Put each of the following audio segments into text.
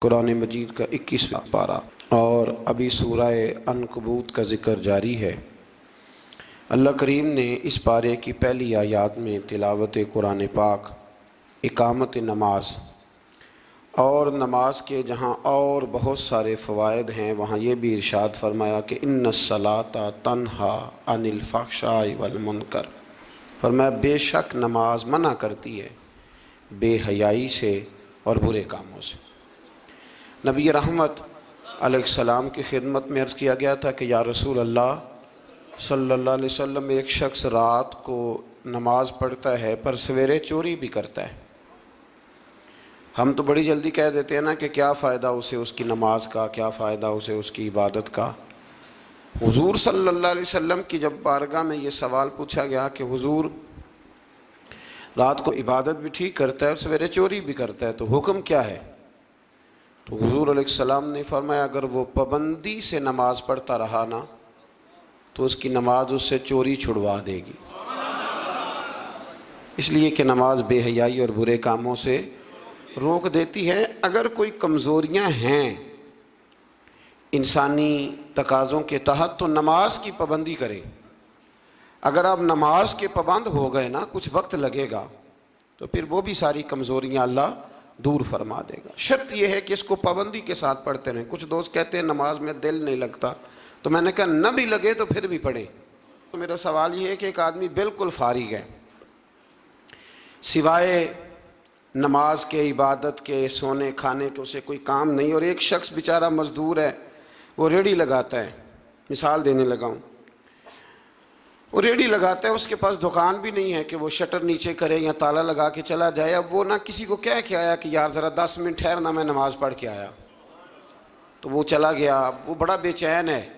قرآن مجید کا 21واں پارہ اور ابھی سورہ عنکبوت کا ذکر جاری ہے۔ اللہ کریم نے اس پارے کی پہلی آیات میں تلاوت قرآن پاک، اقامت نماز اور نماز کے جہاں اور بہت سارے فوائد ہیں وہاں یہ بھی ارشاد فرمایا کہ ان الصلاۃ تنہا عن الفحشاء والمنکر، فرمایا بے شک نماز منع کرتی ہے بے حیائی سے اور برے کاموں سے۔ نبی رحمت علیہ السلام کی خدمت میں عرض کیا گیا تھا کہ یا رسول اللہ صلی اللہ علیہ وسلم، ایک شخص رات کو نماز پڑھتا ہے پر سویرے چوری بھی کرتا ہے۔ ہم تو بڑی جلدی کہہ دیتے ہیں نا کہ کیا فائدہ اسے اس کی نماز کا، کیا فائدہ اسے اس کی عبادت کا۔ حضور صلی اللہ علیہ وسلم کی جب بارگاہ میں یہ سوال پوچھا گیا کہ حضور رات کو عبادت بھی ٹھیک کرتا ہے اور سویرے چوری بھی کرتا ہے تو حکم کیا ہے؟ تو حضور علیہ السلام نے فرمایا اگر وہ پابندی سے نماز پڑھتا رہا نا تو اس کی نماز اس سے چوری چھڑوا دے گی، اس لیے کہ نماز بے حیائی اور برے کاموں سے روک دیتی ہے۔ اگر کوئی کمزوریاں ہیں انسانی تقاضوں کے تحت تو نماز کی پابندی کرے۔ اگر آپ نماز کے پابند ہو گئے نا، کچھ وقت لگے گا تو پھر وہ بھی ساری کمزوریاں اللہ دور فرما دے گا۔ شرط یہ ہے کہ اس کو پابندی کے ساتھ پڑھتے رہیں۔ کچھ دوست کہتے ہیں نماز میں دل نہیں لگتا، تو میں نے کہا نہ بھی لگے تو پھر بھی پڑھیں۔ تو میرا سوال یہ ہے کہ ایک آدمی بالکل فارغ ہے، سوائے نماز کے، عبادت کے، سونے کھانے کے اسے کوئی کام نہیں، اور ایک شخص بیچارہ مزدور ہے، وہ ریڑھی لگاتا ہے، مثال دینے لگا ہوں، وہ ریڑھی لگاتا ہے، اس کے پاس دکان بھی نہیں ہے کہ وہ شٹر نیچے کرے یا تالا لگا کے چلا جائے۔ اب وہ نہ کسی کو کہہ کے آیا کہ یار ذرا 10 منٹ ٹھہرنا میں نماز پڑھ کے آیا، تو وہ چلا گیا۔ اب وہ بڑا بے چین ہے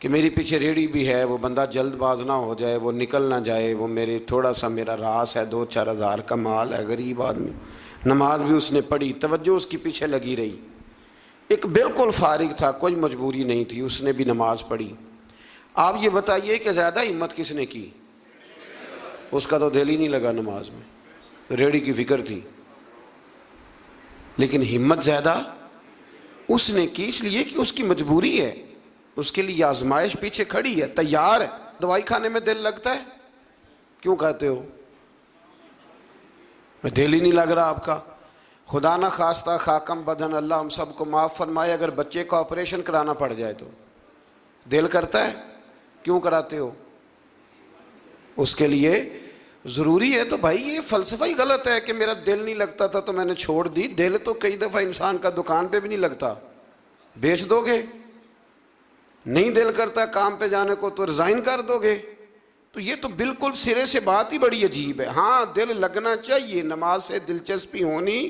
کہ میری پیچھے ریڑھی بھی ہے، وہ بندہ جلد باز نہ ہو جائے، وہ نکل نہ جائے، وہ میرے تھوڑا سا میرا راس ہے، 2-4 ہزار کا مال ہے، غریب آدمی۔ نماز بھی اس نے پڑھی، توجہ اس کی پیچھے لگی رہی۔ ایک بالکل فارغ تھا، کوئی مجبوری نہیں تھی، اس نے بھی نماز پڑھی۔ آپ یہ بتائیے کہ زیادہ ہمت کس نے کی؟ اس کا تو دل ہی نہیں لگا نماز میں، ریڑھی کی فکر تھی، لیکن ہمت زیادہ اس نے کی، اس لیے کہ اس کی مجبوری ہے، اس کے لیے آزمائش پیچھے کھڑی ہے، تیار ہے۔ دوائی کھانے میں دل لگتا ہے؟ کیوں کہتے ہو میں دل ہی نہیں لگ رہا آپ کا؟ خدا نہ خواستہ خاکم بدن، اللہ ہم سب کو معاف فرمائے، اگر بچے کا آپریشن کرانا پڑ جائے تو دل کرتا ہے؟ کیوں کراتے ہو؟ اس کے لیے ضروری ہے۔ تو بھائی یہ فلسفہ ہی غلط ہے کہ میرا دل نہیں لگتا تھا تو میں نے چھوڑ دی۔ دل تو کئی دفعہ انسان کا دکان پہ بھی نہیں لگتا، بیچ دو گے؟ نہیں دل کرتا کام پہ جانے کو تو ریزائن کر دو گے؟ تو یہ تو بالکل سرے سے بات ہی بڑی عجیب ہے۔ ہاں دل لگنا چاہیے، نماز سے دلچسپی ہونی،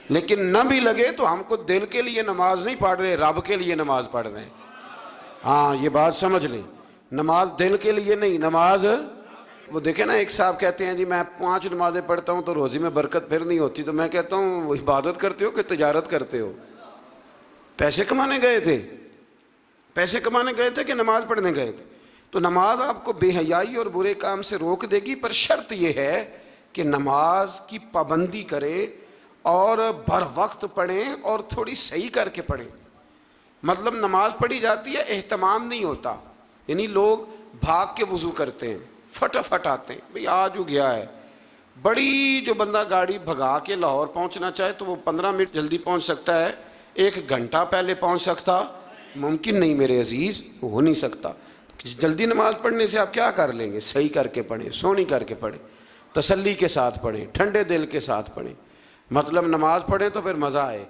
لیکن نہ بھی لگے تو ہم کو دل کے لیے نماز نہیں پڑھ رہے، رب کے لیے نماز پڑھ رہے ہیں۔ ہاں یہ بات سمجھ لیں، نماز دل کے لیے نہیں، نماز وہ دیکھیں نا، ایک صاحب کہتے ہیں جی میں 5 نمازیں پڑھتا ہوں تو روزی میں برکت پھر نہیں ہوتی، تو میں کہتا ہوں وہ عبادت کرتے ہو کہ تجارت کرتے ہو؟ پیسے کمانے گئے تھے؟ پیسے کمانے گئے تھے کہ نماز پڑھنے گئے تھے؟ تو نماز آپ کو بے حیائی اور برے کام سے روک دے گی، پر شرط یہ ہے کہ نماز کی پابندی کرے اور بر وقت پڑھیں اور تھوڑی صحیح کر کے پڑھیں۔ مطلب نماز پڑھی جاتی ہے، اہتمام نہیں ہوتا، یعنی لوگ بھاگ کے وضو کرتے ہیں، فٹافٹ آتے ہیں، بھئی آج ہو گیا ہے۔ بڑی جو بندہ گاڑی بھگا کے لاہور پہنچنا چاہے تو وہ 15 منٹ جلدی پہنچ سکتا ہے، 1 گھنٹہ پہلے پہنچ سکتا ممکن نہیں میرے عزیز، ہو نہیں سکتا۔ جلدی نماز پڑھنے سے آپ کیا کر لیں گے؟ صحیح کر کے پڑھیں، سونی کر کے پڑھیں، تسلی کے ساتھ پڑھیں، ٹھنڈے دل کے ساتھ پڑھیں۔ مطلب نماز پڑھیں تو پھر مزہ آئے۔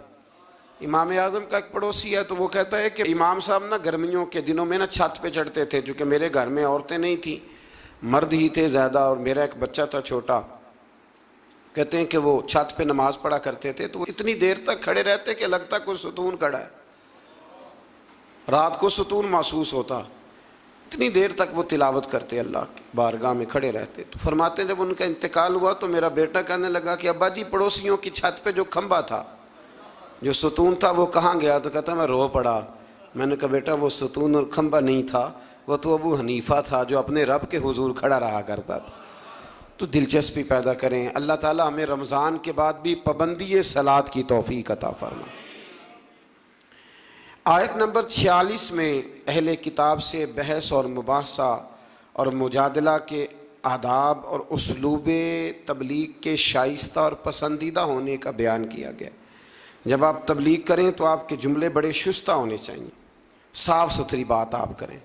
امام اعظم کا ایک پڑوسی ہے تو وہ کہتا ہے کہ امام صاحب نا گرمیوں کے دنوں میں نا چھت پہ چڑھتے تھے، چونکہ میرے گھر میں عورتیں نہیں تھیں، مرد ہی تھے زیادہ، اور میرا ایک بچہ تھا چھوٹا۔ کہتے ہیں کہ وہ چھت پہ نماز پڑھا کرتے تھے تو وہ اتنی دیر تک کھڑے رہتے کہ لگتا کوئی ستون کھڑا ہے، رات کو ستون محسوس ہوتا، اتنی دیر تک وہ تلاوت کرتے، اللہ کی بارگاہ میں کھڑے رہتے۔ تو فرماتے ہیں جب ان کا انتقال ہوا تو میرا بیٹا کہنے لگا کہ ابا جی پڑوسیوں کی چھت پہ جو کھمبا تھا، جو ستون تھا، وہ کہاں گیا؟ تو کہتا میں رو پڑا۔ میں نے کہا بیٹا وہ ستون اور کھمبا نہیں تھا، وہ تو ابو حنیفہ تھا جو اپنے رب کے حضور کھڑا رہا کرتا تھا۔ تو دلچسپی پیدا کریں۔ اللہ تعالیٰ ہمیں رمضان کے بعد بھی پابندی صلاۃ کی توفیق عطا فرمائے۔ آیت نمبر 46 میں اہل کتاب سے بحث اور مباحثہ اور مجادلہ کے آداب اور اسلوب تبلیغ کے شائستہ اور پسندیدہ ہونے کا بیان کیا گیا۔ جب آپ تبلیغ کریں تو آپ کے جملے بڑے شستہ ہونے چاہیے، صاف ستھری بات آپ کریں۔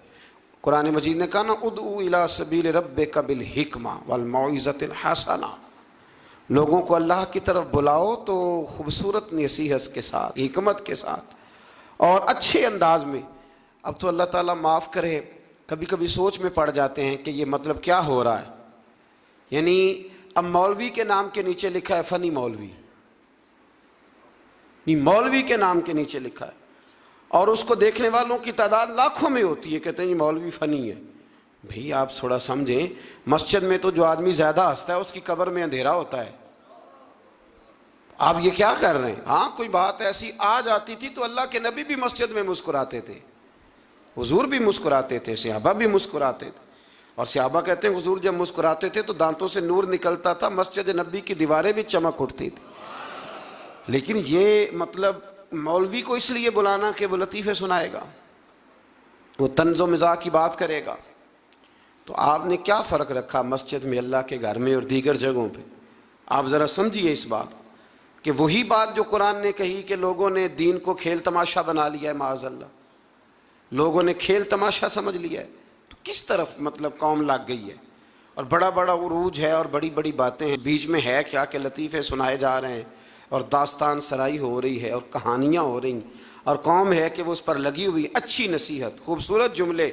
قرآن مجید نے کہا نا ادعو الی سبیل ربک بالحکمہ والموعظۃ الحسنہ، لوگوں کو اللہ کی طرف بلاؤ تو خوبصورت نصیحت کے ساتھ، حکمت کے ساتھ اور اچھے انداز میں۔ اب تو اللہ تعالیٰ معاف کرے، کبھی کبھی سوچ میں پڑ جاتے ہیں کہ یہ مطلب کیا ہو رہا ہے، یعنی اب مولوی کے نام کے نیچے لکھا ہے فنی مولوی، مولوی کے نام کے نیچے لکھا ہے اور اس کو دیکھنے والوں کی تعداد لاکھوں میں ہوتی ہے، کہتے ہیں یہ مولوی فنی ہے۔ بھئی آپ تھوڑا سمجھیں، مسجد میں تو جو آدمی زیادہ ہنستا ہے اس کی قبر میں اندھیرا ہوتا ہے۔ آپ یہ کیا کر رہے ہیں؟ ہاں کوئی بات ایسی آ جاتی تھی تو اللہ کے نبی بھی مسجد میں مسکراتے تھے، حضور بھی مسکراتے تھے، صحابہ بھی مسکراتے تھے، اور صحابہ کہتے ہیں حضور جب مسکراتے تھے تو دانتوں سے نور نکلتا تھا، مسجد نبی کی دیواریں بھی چمک اٹھتی تھی۔ لیکن یہ مطلب مولوی کو اس لیے بلانا کہ وہ لطیفے سنائے گا، وہ طنز و مزاح کی بات کرے گا، تو آپ نے کیا فرق رکھا مسجد میں، اللہ کے گھر میں اور دیگر جگہوں پہ؟ آپ ذرا سمجھیے اس بات کہ وہی بات جو قرآن نے کہی کہ لوگوں نے دین کو کھیل تماشا بنا لیا ہے، معاذ اللہ لوگوں نے کھیل تماشا سمجھ لیا ہے، تو کس طرف مطلب قوم لگ گئی ہے، اور بڑا بڑا عروج ہے اور بڑی بڑی باتیں ہیں، بیچ میں ہے کیا کہ لطیفے سنائے جا رہے ہیں اور داستان سرائی ہو رہی ہے اور کہانیاں ہو رہی ہیں، اور قوم ہے کہ وہ اس پر لگی ہوئی، اچھی نصیحت، خوبصورت جملے۔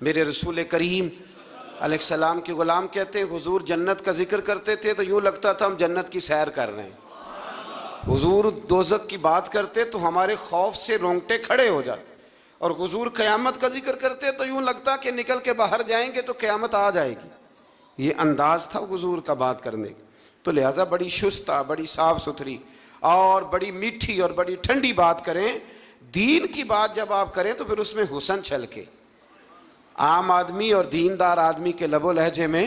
میرے رسول کریم علیہ السلام کے غلام کہتے ہیں حضور جنت کا ذکر کرتے تھے تو یوں لگتا تھا ہم جنت کی سیر کر رہے ہیں، حضور دوزخ کی بات کرتے تو ہمارے خوف سے رونگٹے کھڑے ہو جاتے، اور حضور قیامت کا ذکر کرتے تو یوں لگتا کہ نکل کے باہر جائیں گے تو قیامت آ جائے گی۔ یہ انداز تھا حضور کا بات کرنے کا، تو لہٰذا بڑی شستہ، بڑی صاف ستھری اور بڑی میٹھی اور بڑی ٹھنڈی بات کریں۔ دین کی بات جب آپ کریں تو پھر اس میں حسن چھلکے۔ عام آدمی اور دیندار آدمی کے لب و لہجے میں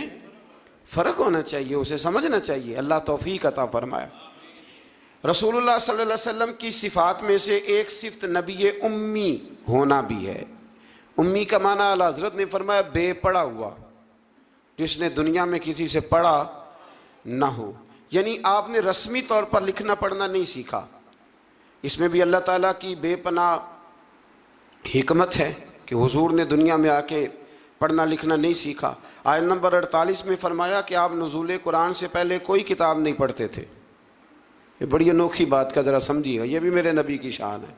فرق ہونا چاہیے، اسے سمجھنا چاہیے۔ اللہ توفیق عطا فرمائے۔ رسول اللہ صلی اللہ علیہ وسلم کی صفات میں سے ایک صفت نبی امی ہونا بھی ہے۔ امی کا معنی اعلیٰ حضرت نے فرمایا بے پڑھا ہوا، جس نے دنیا میں کسی سے پڑھا نہ ہو، یعنی آپ نے رسمی طور پر لکھنا پڑھنا نہیں سیکھا۔ اس میں بھی اللہ تعالیٰ کی بے پناہ حکمت ہے کہ حضور نے دنیا میں آ کے پڑھنا لکھنا نہیں سیکھا۔ آیت نمبر 48 میں فرمایا کہ آپ نزول قرآن سے پہلے کوئی کتاب نہیں پڑھتے تھے۔ یہ بڑی انوکھی بات کا ذرا سمجھیے گا، یہ بھی میرے نبی کی شان ہے۔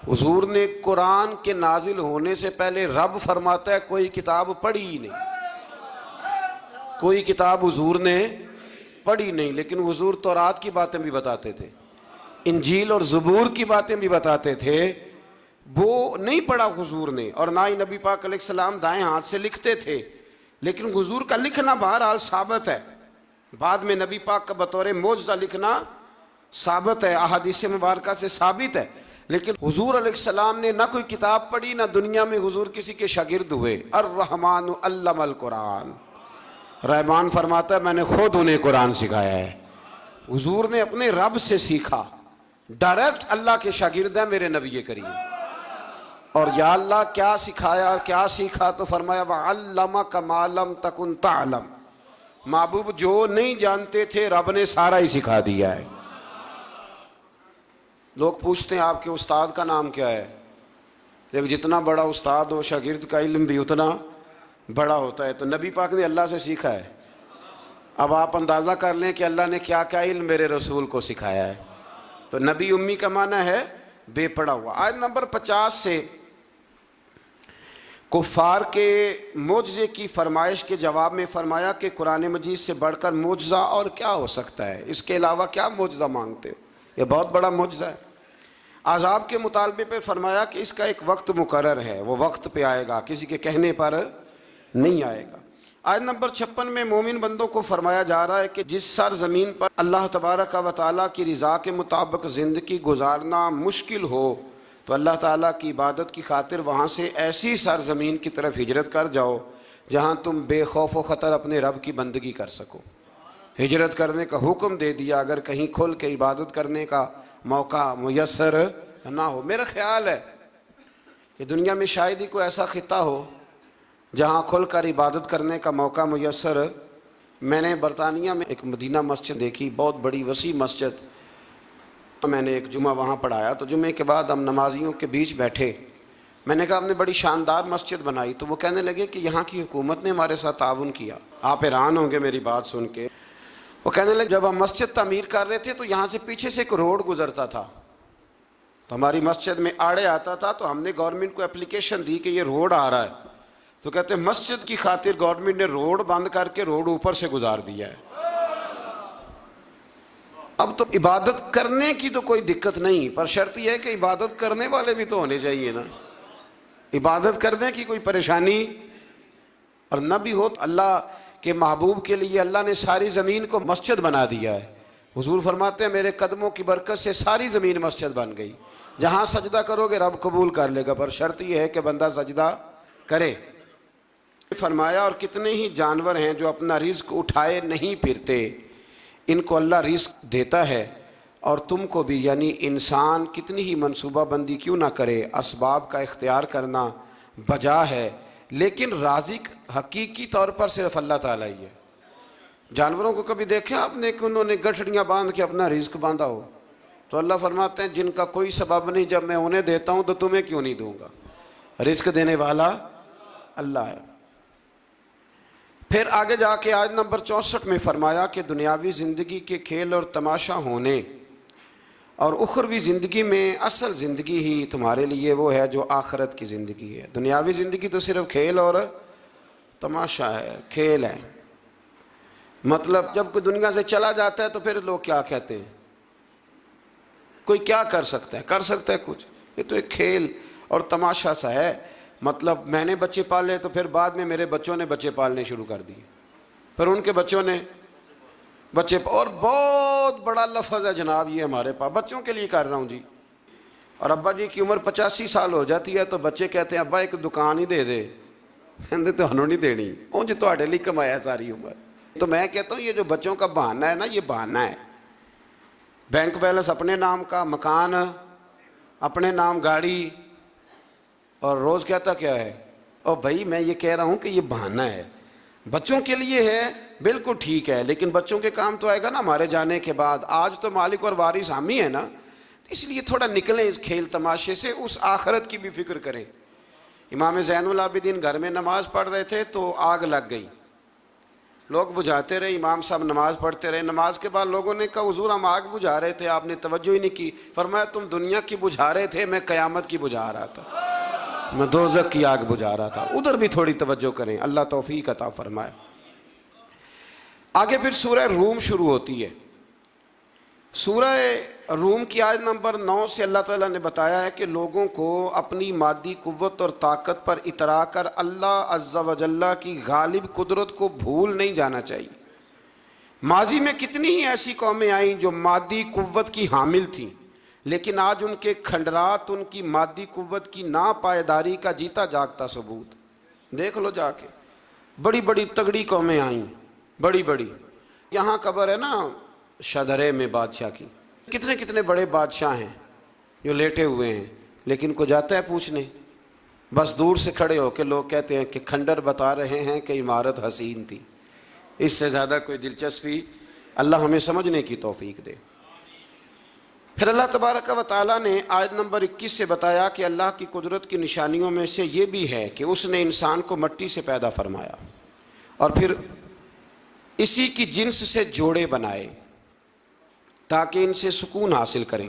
حضور نے قرآن کے نازل ہونے سے پہلے رب فرماتا ہے کوئی کتاب پڑھی ہی نہیں، کوئی کتاب حضور نے پڑھی نہیں، لیکن حضور تورات کی باتیں بھی بتاتے تھے، انجیل اور زبور کی باتیں بھی بتاتے تھے، وہ نہیں پڑھا حضور نے، اور نہ ہی نبی پاک علیہ السلام دائیں ہاتھ سے لکھتے تھے، لیکن حضور کا لکھنا بہرحال ثابت ہے۔ بعد میں نبی پاک کا بطور معجزہ لکھنا ثابت ہے، احادیث مبارکہ سے ثابت ہے، لیکن حضور علیہ السلام نے نہ کوئی کتاب پڑھی، نہ دنیا میں حضور کسی کے شاگرد ہوئے۔ الرحمن علم القرآن، رحمان فرماتا ہے میں نے خود انہیں قرآن سکھایا ہے۔ حضور نے اپنے رب سے سیکھا، ڈائریکٹ اللہ کے شاگرد ہیں میرے نبی کریم۔ اور یا اللہ کیا سکھایا اور کیا سیکھا؟ تو فرمایا وَعَلَّمَكَ مَا لَمْ تَكُنْ تَعْلَمْ، محبوب جو نہیں جانتے تھے رب نے سارا ہی سکھا دیا ہے۔ لوگ پوچھتے ہیں آپ کے استاد کا نام کیا ہے؟ لیکن جتنا بڑا استاد ہو شاگرد کا علم بھی اتنا بڑا ہوتا ہے، تو نبی پاک نے اللہ سے سیکھا ہے۔ اب آپ اندازہ کر لیں کہ اللہ نے کیا کیا علم میرے رسول کو سکھایا ہے۔ تو نبی امی کا معنی ہے بے پڑھا ہوا۔ آیت نمبر 50 سے کفار کے معجزے کی فرمائش کے جواب میں فرمایا کہ قرآن مجید سے بڑھ کر معجزہ اور کیا ہو سکتا ہے، اس کے علاوہ کیا معجزہ مانگتے ہو، یہ بہت بڑا معجزہ ہے۔ عذاب کے مطالبے پہ فرمایا کہ اس کا ایک وقت مقرر ہے، وہ وقت پہ آئے گا، کسی کے کہنے پر نہیں آئے گا۔ آیت نمبر 56 میں مومن بندوں کو فرمایا جا رہا ہے کہ جس سرزمین پر اللہ تبارک و تعالیٰ کی رضا کے مطابق زندگی گزارنا مشکل ہو تو اللہ تعالیٰ کی عبادت کی خاطر وہاں سے ایسی سرزمین کی طرف ہجرت کر جاؤ جہاں تم بے خوف و خطر اپنے رب کی بندگی کر سکو۔ ہجرت کرنے کا حکم دے دیا اگر کہیں کھل کے عبادت کرنے کا موقع میسر نہ ہو۔ میرا خیال ہے کہ دنیا میں شاید ہی کوئی ایسا خطہ ہو جہاں کھل کر عبادت کرنے کا موقع میسر۔ میں نے برطانیہ میں ایک مدینہ مسجد دیکھی، بہت بڑی وسیع مسجد۔ میں نے ایک جمعہ وہاں پڑھایا، تو جمعے کے بعد ہم نمازیوں کے بیچ بیٹھے۔ میں نے کہا آپ نے بڑی شاندار مسجد بنائی، تو وہ کہنے لگے کہ یہاں کی حکومت نے ہمارے ساتھ تعاون کیا۔ آپ حیران ہوں گے میری بات سن کے۔ وہ کہنے لگے جب ہم مسجد تعمیر کر رہے تھے تو یہاں سے پیچھے سے ایک روڈ گزرتا تھا، تو ہماری مسجد میں آڑے آتا تھا، تو ہم نے گورنمنٹ کو اپلیکیشن دی کہ یہ روڈ آ رہا ہے، تو کہتے ہیں مسجد کی خاطر گورنمنٹ نے روڈ بند کر کے روڈ اوپر سے گزار دیا ہے۔ اب تو عبادت کرنے کی تو کوئی دقت نہیں، پر شرط یہ ہے کہ عبادت کرنے والے بھی تو ہونے چاہیے نا۔ عبادت کرنے کی کوئی پریشانی اور نہ بھی ہو، تو اللہ کے محبوب کے لیے اللہ نے ساری زمین کو مسجد بنا دیا ہے۔ حضور فرماتے ہیں میرے قدموں کی برکت سے ساری زمین مسجد بن گئی، جہاں سجدہ کرو گے رب قبول کر لے گا، پر شرط یہ ہے کہ بندہ سجدہ کرے۔ فرمایا اور کتنے ہی جانور ہیں جو اپنا رزق اٹھائے نہیں پھرتے، ان کو اللہ رزق دیتا ہے، اور تم کو بھی، یعنی انسان کتنی ہی منصوبہ بندی کیوں نہ کرے، اسباب کا اختیار کرنا بجا ہے، لیکن رازق حقیقی طور پر صرف اللہ تعالیٰ ہی ہے۔ جانوروں کو کبھی دیکھیں آپ نے کہ انہوں نے گٹھڑیاں باندھ کے اپنا رزق باندھا ہو؟ تو اللہ فرماتے ہیں جن کا کوئی سبب نہیں، جب میں انہیں دیتا ہوں تو تمہیں کیوں نہیں دوں گا؟ رزق دینے والا اللہ ہے۔ پھر آگے جا کے آیت نمبر 64 میں فرمایا کہ دنیاوی زندگی کے کھیل اور تماشا ہونے اور اخروی زندگی میں اصل زندگی ہی تمہارے لیے وہ ہے جو آخرت کی زندگی ہے۔ دنیاوی زندگی تو صرف کھیل اور تماشا ہے، کھیل ہے۔ مطلب جب کوئی دنیا سے چلا جاتا ہے تو پھر لوگ کیا کہتے ہیں؟ کوئی کیا کر سکتا ہے؟ کر سکتا ہے کچھ؟ یہ تو ایک کھیل اور تماشا سا ہے۔ مطلب میں نے بچے پالے تو پھر بعد میں میرے بچوں نے بچے پالنے شروع کر دیے، پھر ان کے بچوں نے بچے، اور بہت بڑا لفظ ہے جناب یہ ہمارے پاس، بچوں کے لیے کر رہا ہوں جی۔ اور ابا جی کی عمر 85 سال ہو جاتی ہے تو بچے کہتے ہیں ابا ایک دکان ہی دے دے، کہتے تو ہنوں نہیں دینی، اون جی تہاڈے لیے کمایا ساری عمر۔ تو میں کہتا ہوں یہ جو بچوں کا بہانہ ہے نا، یہ بہانہ ہے۔ بینک بیلنس اپنے نام کا، مکان اپنے نام، گاڑی، اور روز کہتا کیا ہے؟ اور بھائی میں یہ کہہ رہا ہوں کہ یہ بہانہ ہے، بچوں کے لیے ہے، بالکل ٹھیک ہے، لیکن بچوں کے کام تو آئے گا نا ہمارے جانے کے بعد۔ آج تو مالک اور وارث ہم ہی ہیں نا، اس لیے تھوڑا نکلیں اس کھیل تماشے سے، اس آخرت کی بھی فکر کریں۔ امام زین العابدین گھر میں نماز پڑھ رہے تھے تو آگ لگ گئی، لوگ بجھاتے رہے، امام صاحب نماز پڑھتے رہے۔ نماز کے بعد لوگوں نے کہا حضور ہم آگ بجھا رہے تھے، آپ نے توجہ ہی نہیں کی۔ فرمایا تم دنیا کی بجھا رہے تھے، میں قیامت کی بجھا رہا تھا، میں دوزخ کی آگ بجھا رہا تھا۔ ادھر بھی تھوڑی توجہ کریں، اللہ توفیق عطا فرمائے۔ آگے پھر سورہ روم شروع ہوتی ہے۔ سورہ روم کی آیت نمبر 9 سے اللہ تعالیٰ نے بتایا ہے کہ لوگوں کو اپنی مادی قوت اور طاقت پر اترا کر اللہ عز و جل کی غالب قدرت کو بھول نہیں جانا چاہیے۔ ماضی میں کتنی ہی ایسی قومیں آئیں جو مادی قوت کی حامل تھیں، لیکن آج ان کے کھنڈرات ان کی مادی قوت کی ناپائیداری کا جیتا جاگتا ثبوت دیکھ لو جا کے۔ بڑی بڑی تگڑی قومیں آئیں، بڑی بڑی۔ یہاں قبر ہے نا شدرے میں بادشاہ کی، کتنے کتنے بڑے بادشاہ ہیں جو لیٹے ہوئے ہیں، لیکن کو جاتا ہے پوچھنے؟ بس دور سے کھڑے ہو کے لوگ کہتے ہیں کہ کھنڈر بتا رہے ہیں کہ عمارت حسین تھی۔ اس سے زیادہ کوئی دلچسپی، اللہ ہمیں سمجھنے کی توفیق دے۔ پھر اللہ تبارک و تعالیٰ نے آیت نمبر 21 سے بتایا کہ اللہ کی قدرت کی نشانیوں میں سے یہ بھی ہے کہ اس نے انسان کو مٹی سے پیدا فرمایا اور پھر اسی کی جنس سے جوڑے بنائے تاکہ ان سے سکون حاصل کریں،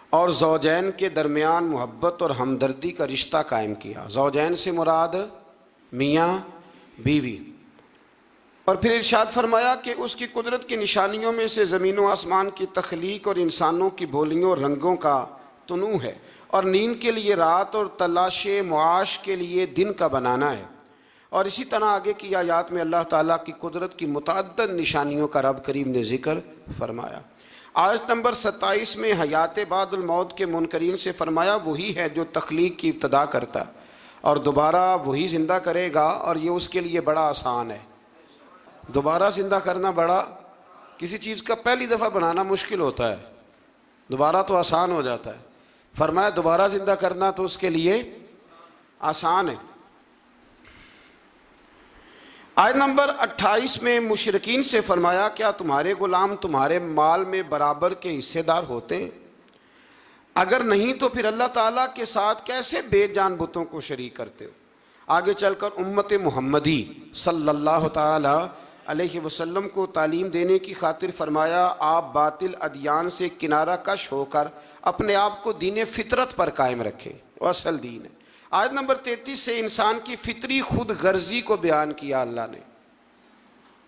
اور زوجین کے درمیان محبت اور ہمدردی کا رشتہ قائم کیا۔ زوجین سے مراد میاں بیوی۔ اور پھر ارشاد فرمایا کہ اس کی قدرت کی نشانیوں میں سے زمین و آسمان کی تخلیق اور انسانوں کی بولیوں اور رنگوں کا تنوع ہے، اور نیند کے لیے رات اور تلاش معاش کے لیے دن کا بنانا ہے۔ اور اسی طرح آگے کی آیات میں اللہ تعالیٰ کی قدرت کی متعدد نشانیوں کا رب کریم نے ذکر فرمایا۔ آیت نمبر 27 میں حیات بعد الموت کے منکرین سے فرمایا وہی ہے جو تخلیق کی ابتدا کرتا اور دوبارہ وہی زندہ کرے گا، اور یہ اس کے لیے بڑا آسان ہے۔ دوبارہ زندہ کرنا بڑا، کسی چیز کا پہلی دفعہ بنانا مشکل ہوتا ہے، دوبارہ تو آسان ہو جاتا ہے۔ فرمایا دوبارہ زندہ کرنا تو اس کے لیے آسان ہے۔ آیت نمبر 28 میں مشرکین سے فرمایا کیا تمہارے غلام تمہارے مال میں برابر کے حصے دار ہوتے ہیں؟ اگر نہیں تو پھر اللہ تعالیٰ کے ساتھ کیسے بے جان بتوں کو شریک کرتے ہو؟ آگے چل کر امت محمدی صلی اللہ تعالی علیہ وسلم کو تعلیم دینے کی خاطر فرمایا آپ باطل ادیان سے کنارہ کش ہو کر اپنے آپ کو دین فطرت پر قائم رکھیں، وہ اصل دین ہے۔ آیت نمبر 33 سے انسان کی فطری خود غرضی کو بیان کیا اللہ نے،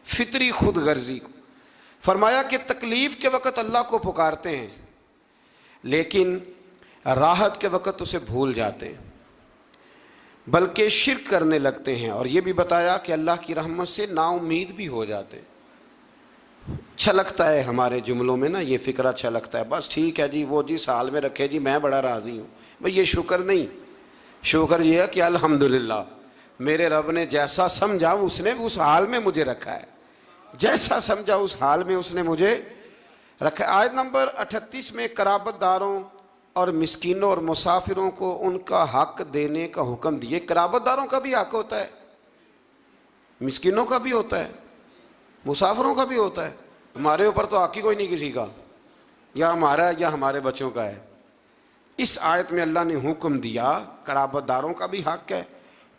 فطری خود غرضی کو۔ فرمایا کہ تکلیف کے وقت اللہ کو پکارتے ہیں لیکن راحت کے وقت اسے بھول جاتے ہیں، بلکہ شرک کرنے لگتے ہیں، اور یہ بھی بتایا کہ اللہ کی رحمت سے نا امید بھی ہو جاتے ہیں۔ اچھا لگتا ہے ہمارے جملوں میں نا یہ فکر اچھا لگتا ہے، بس ٹھیک ہے جی وہ جس حال میں رکھے جی میں بڑا راضی ہوں، بھئی یہ شکر نہیں۔ شکر یہ ہے کہ الحمدللہ میرے رب نے جیسا سمجھا اس نے اس حال میں مجھے رکھا ہے، جیسا سمجھا اس حال میں اس نے مجھے رکھا ہے۔ آیت نمبر 38 میں قرابت داروں اور مسکینوں اور مسافروں کو ان کا حق دینے کا حکم دیے۔ قرابت داروں کا بھی حق ہوتا ہے، مسکینوں کا بھی ہوتا ہے، مسافروں کا بھی ہوتا ہے۔ ہمارے اوپر تو حق ہی کوئی نہیں کسی کا، یا ہمارا ہے یا ہمارے بچوں کا ہے۔ اس آیت میں اللہ نے حکم دیا قرابت داروں کا بھی حق ہے،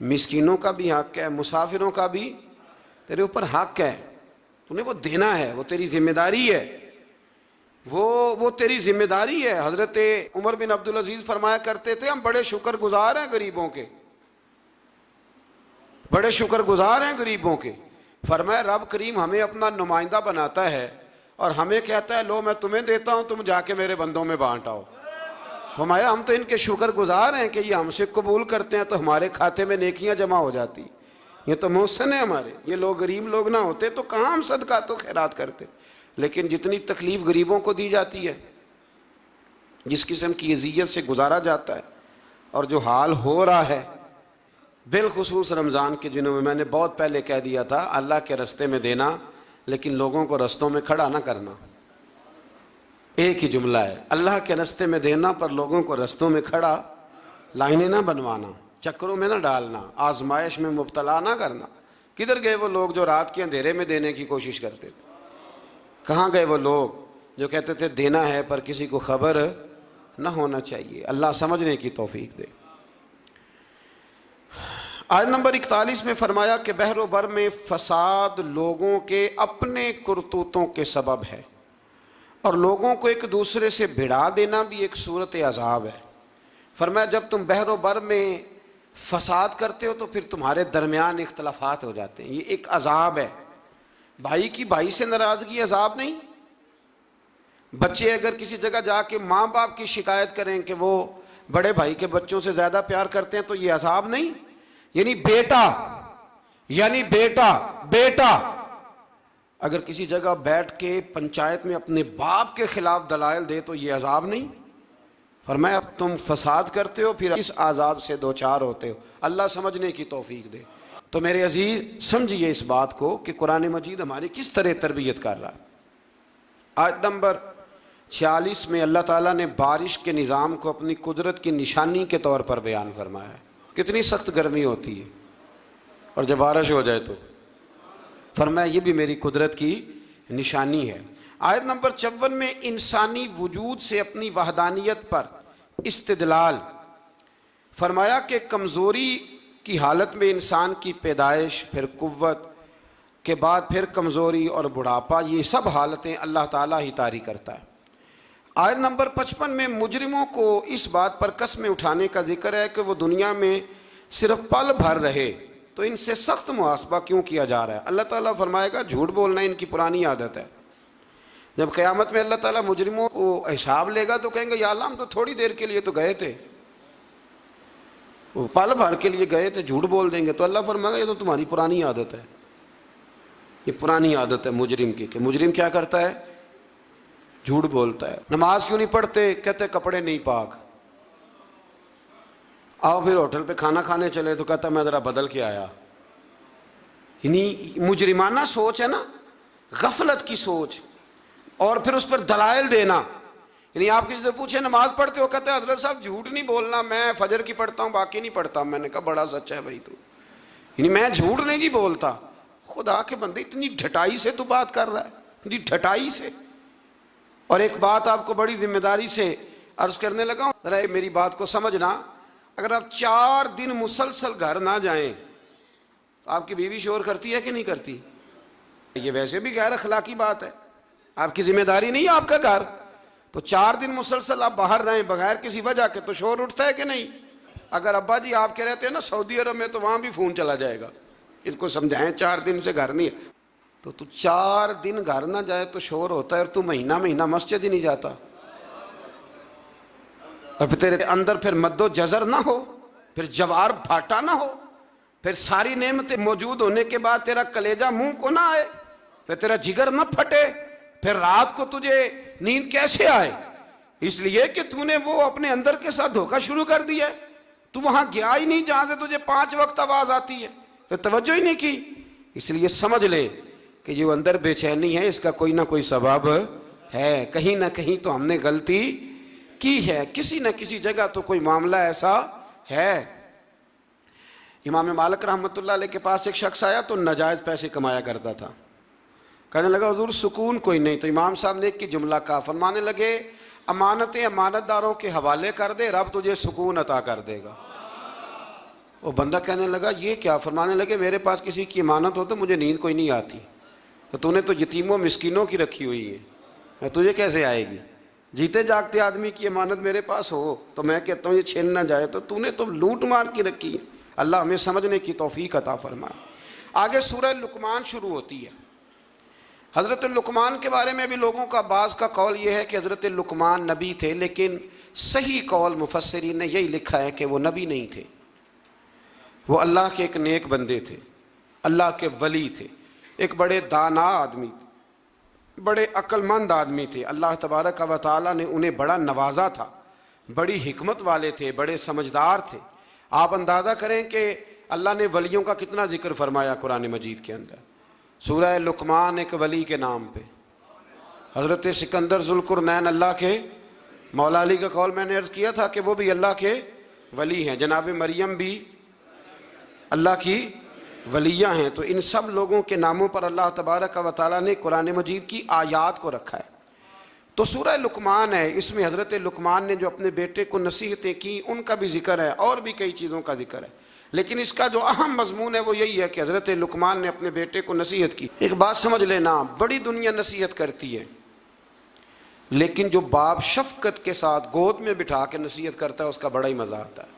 مسکینوں کا بھی حق ہے، مسافروں کا بھی تیرے اوپر حق ہے، تو نے وہ دینا ہے، وہ تیری ذمہ داری ہے، وہ تیری ذمہ داری ہے۔ حضرت عمر بن عبدالعزیز فرمایا کرتے تھے ہم بڑے شکر گزار ہیں غریبوں کے، بڑے شکر گزار ہیں غریبوں کے۔ فرمایا رب کریم ہمیں اپنا نمائندہ بناتا ہے اور ہمیں کہتا ہے لو میں تمہیں دیتا ہوں، تم جا کے میرے بندوں میں بانٹ آؤ۔ فرمایا ہم تو ان کے شکر گزار ہیں کہ یہ ہم سے قبول کرتے ہیں تو ہمارے کھاتے میں نیکیاں جمع ہو جاتی، یہ تو محسن ہے ہمارے۔ یہ لوگ غریب لوگ نہ ہوتے تو کہاں ہم صدقات و خیرات کرتے، لیکن جتنی تکلیف غریبوں کو دی جاتی ہے، جس قسم کی اذیت سے گزارا جاتا ہے، اور جو حال ہو رہا ہے بالخصوص رمضان کے دنوں میں، میں نے بہت پہلے کہہ دیا تھا اللہ کے رستے میں دینا لیکن لوگوں کو رستوں میں کھڑا نہ کرنا۔ ایک ہی جملہ ہے، اللہ کے رستے میں دینا پر لوگوں کو رستوں میں کھڑا، لائنیں نہ بنوانا، چکروں میں نہ ڈالنا، آزمائش میں مبتلا نہ کرنا۔ کدھر گئے وہ لوگ جو رات کے اندھیرے میں دینے کی کوشش کرتے تھے؟ کہاں گئے وہ لوگ جو کہتے تھے دینا ہے پر کسی کو خبر نہ ہونا چاہیے؟ اللہ سمجھنے کی توفیق دے۔ آیت نمبر 41 میں فرمایا کہ بحر و بر میں فساد لوگوں کے اپنے کرتوتوں کے سبب ہے، اور لوگوں کو ایک دوسرے سے بھڑا دینا بھی ایک صورت عذاب ہے۔ فرمایا جب تم بحر و بر میں فساد کرتے ہو تو پھر تمہارے درمیان اختلافات ہو جاتے ہیں، یہ ایک عذاب ہے۔ بھائی کی بھائی سے ناراضگی عذاب نہیں؟ بچے اگر کسی جگہ جا کے ماں باپ کی شکایت کریں کہ وہ بڑے بھائی کے بچوں سے زیادہ پیار کرتے ہیں تو یہ عذاب نہیں؟ یعنی بیٹا اگر کسی جگہ بیٹھ کے پنچایت میں اپنے باپ کے خلاف دلائل دے تو یہ عذاب نہیں؟ فرمایا اب تم فساد کرتے ہو پھر اس عذاب سے دوچار ہوتے ہو۔ اللہ سمجھنے کی توفیق دے۔ تو میرے عزیز سمجھیے اس بات کو کہ قرآن مجید ہماری کس طرح تربیت کر رہا ہے۔ آیت نمبر 46 میں اللہ تعالیٰ نے بارش کے نظام کو اپنی قدرت کی نشانی کے طور پر بیان فرمایا ہے۔ کتنی سخت گرمی ہوتی ہے اور جب بارش ہو جائے تو فرمایا یہ بھی میری قدرت کی نشانی ہے۔ آیت نمبر 54 میں انسانی وجود سے اپنی وحدانیت پر استدلال فرمایا کہ کمزوری کی حالت میں انسان کی پیدائش، پھر قوت کے بعد پھر کمزوری اور بڑھاپا، یہ سب حالتیں اللہ تعالیٰ ہی طاری کرتا ہے۔ آیت نمبر 55 میں مجرموں کو اس بات پر قسمیں اٹھانے کا ذکر ہے کہ وہ دنیا میں صرف پل بھر رہے تو ان سے سخت محاسبہ کیوں کیا جا رہا ہے؟ اللہ تعالیٰ فرمائے گا جھوٹ بولنا ان کی پرانی عادت ہے۔ جب قیامت میں اللہ تعالیٰ مجرموں کو حساب لے گا تو کہیں گے یا اللہ ہم تو تھوڑی دیر کے لیے تو گئے تھے، وہ پل بھر کے لیے گئے تھے، جھوٹ بول دیں گے تو اللہ فرمائے گا یہ تو تمہاری پرانی عادت ہے، یہ پرانی عادت ہے مجرم کی۔ کہ مجرم کیا کرتا ہے؟ جھوٹ بولتا ہے۔ نماز کیوں نہیں پڑھتے؟ کہتے کپڑے نہیں پاک۔ آؤ پھر ہوٹل پہ کھانا کھانے چلے تو کہتا میں ذرا بدل کے آیا. یعنی مجرمانہ سوچ ہے نا, غفلت کی سوچ, اور پھر اس پر دلائل دینا. یعنی آپ کسی سے پوچھے نماز پڑھتے ہو, کہتے ہیں حضرت صاحب جھوٹ نہیں بولنا, میں فجر کی پڑھتا ہوں باقی نہیں پڑھتا. میں نے کہا بڑا سچا ہے بھائی تو, یعنی میں جھوٹ نہیں جی بولتا. خدا کے بندے اتنی ڈھٹائی سے تو بات کر رہا ہے, اتنی ڈھٹائی سے. اور ایک بات آپ کو بڑی ذمہ داری سے عرض کرنے لگا ہوں, ذرا میری بات کو سمجھنا. اگر آپ 4 دن مسلسل گھر نہ جائیں تو آپ کی بیوی شور کرتی ہے کہ نہیں کرتی؟ یہ ویسے بھی غیر اخلاقی بات ہے, آپ کی ذمہ داری نہیں ہے آپ کا گھر. تو 4 دن مسلسل آپ باہر رہیں بغیر کسی وجہ کے تو شور اٹھتا ہے کہ نہیں؟ اگر ابا جی آپ کے رہتے ہیں نا سعودی عرب میں تو وہاں بھی فون چلا جائے گا. اس کو سمجھائیں 4 دن سے گھر نہیں ہے. تو 4 دن گھر نہ جائے تو شور ہوتا ہے, اور تو مہینہ مہینہ مسجد ہی نہیں جاتا, اور پھر تیرے اندر پھر مد و جزر نہ ہو, پھر جوار پھاٹا نہ ہو, پھر ساری نعمتیں موجود ہونے کے بعد تیرا کلیجہ منہ کو نہ آئے, پھر تیرا جگر نہ پھٹے, پھر رات کو تجھے نیند کیسے آئے؟ اس لیے کہ تو نے وہ اپنے اندر کے ساتھ دھوکہ شروع کر دیا ہے. تو وہاں گیا ہی نہیں جہاں سے تجھے 5 وقت آواز آتی ہے, تو توجہ ہی نہیں کی. اس لیے سمجھ لے کہ جو اندر بے چینی ہے اس کا کوئی نہ کوئی سبب ہے, کہیں نہ کہیں تو ہم نے غلطی کی ہے, کسی نہ کسی جگہ تو کوئی معاملہ ایسا ہے. امام مالک رحمۃ اللہ علیہ کے پاس ایک شخص آیا تو ناجائز پیسے کمایا کرتا تھا. کہنے لگا حضور سکون کوئی نہیں. تو امام صاحب نے ایک کی جملہ کہا, فرمانے لگے امانتیں امانت داروں کے حوالے کر دے, رب تجھے سکون عطا کر دے گا. وہ بندہ کہنے لگا یہ کیا؟ فرمانے لگے میرے پاس کسی کی امانت ہو تو مجھے نیند کوئی نہیں آتی, تو نے تو یتیموں مسکینوں کی رکھی ہوئی ہے, تجھے کیسے آئے گی؟ جیتے جاگتے آدمی کی امانت میرے پاس ہو تو میں کہتا ہوں یہ چھین نہ جائے, تو نے تو لوٹ مار کی رکھی ہے. اللہ ہمیں سمجھنے کی توفیق عطا فرمائے. آگے سورہ لقمان شروع ہوتی ہے. حضرت لقمان کے بارے میں بھی لوگوں کا بعض کا قول یہ ہے کہ حضرت لقمان نبی تھے, لیکن صحیح قول مفسرین نے یہی لکھا ہے کہ وہ نبی نہیں تھے, وہ اللہ کے ایک نیک بندے تھے, اللہ کے ولی تھے, ایک بڑے دانا آدمی تھے, بڑے عقل مند آدمی تھے. اللہ تبارک و تعالیٰ نے انہیں بڑا نوازا تھا, بڑی حکمت والے تھے, بڑے سمجھدار تھے. آپ اندازہ کریں کہ اللہ نے ولیوں کا کتنا ذکر فرمایا قرآن مجید کے اندر. سورہ لقمان ایک ولی کے نام پہ, حضرت سکندر ذوالقرنین اللہ کے, مولا علی کا قول میں نے عرض کیا تھا کہ وہ بھی اللہ کے ولی ہیں, جناب مریم بھی اللہ کی ولیہ ہیں. تو ان سب لوگوں کے ناموں پر اللہ تبارک و تعالیٰ نے قرآن مجید کی آیات کو رکھا ہے. تو سورہ لقمان ہے, اس میں حضرت لقمان نے جو اپنے بیٹے کو نصیحتیں کی ان کا بھی ذکر ہے, اور بھی کئی چیزوں کا ذکر ہے, لیکن اس کا جو اہم مضمون ہے وہ یہی ہے کہ حضرت لقمان نے اپنے بیٹے کو نصیحت کی. ایک بات سمجھ لینا, بڑی دنیا نصیحت کرتی ہے, لیکن جو باپ شفقت کے ساتھ گود میں بٹھا کے نصیحت کرتا ہے اس کا بڑا ہی مزہ آتا ہے.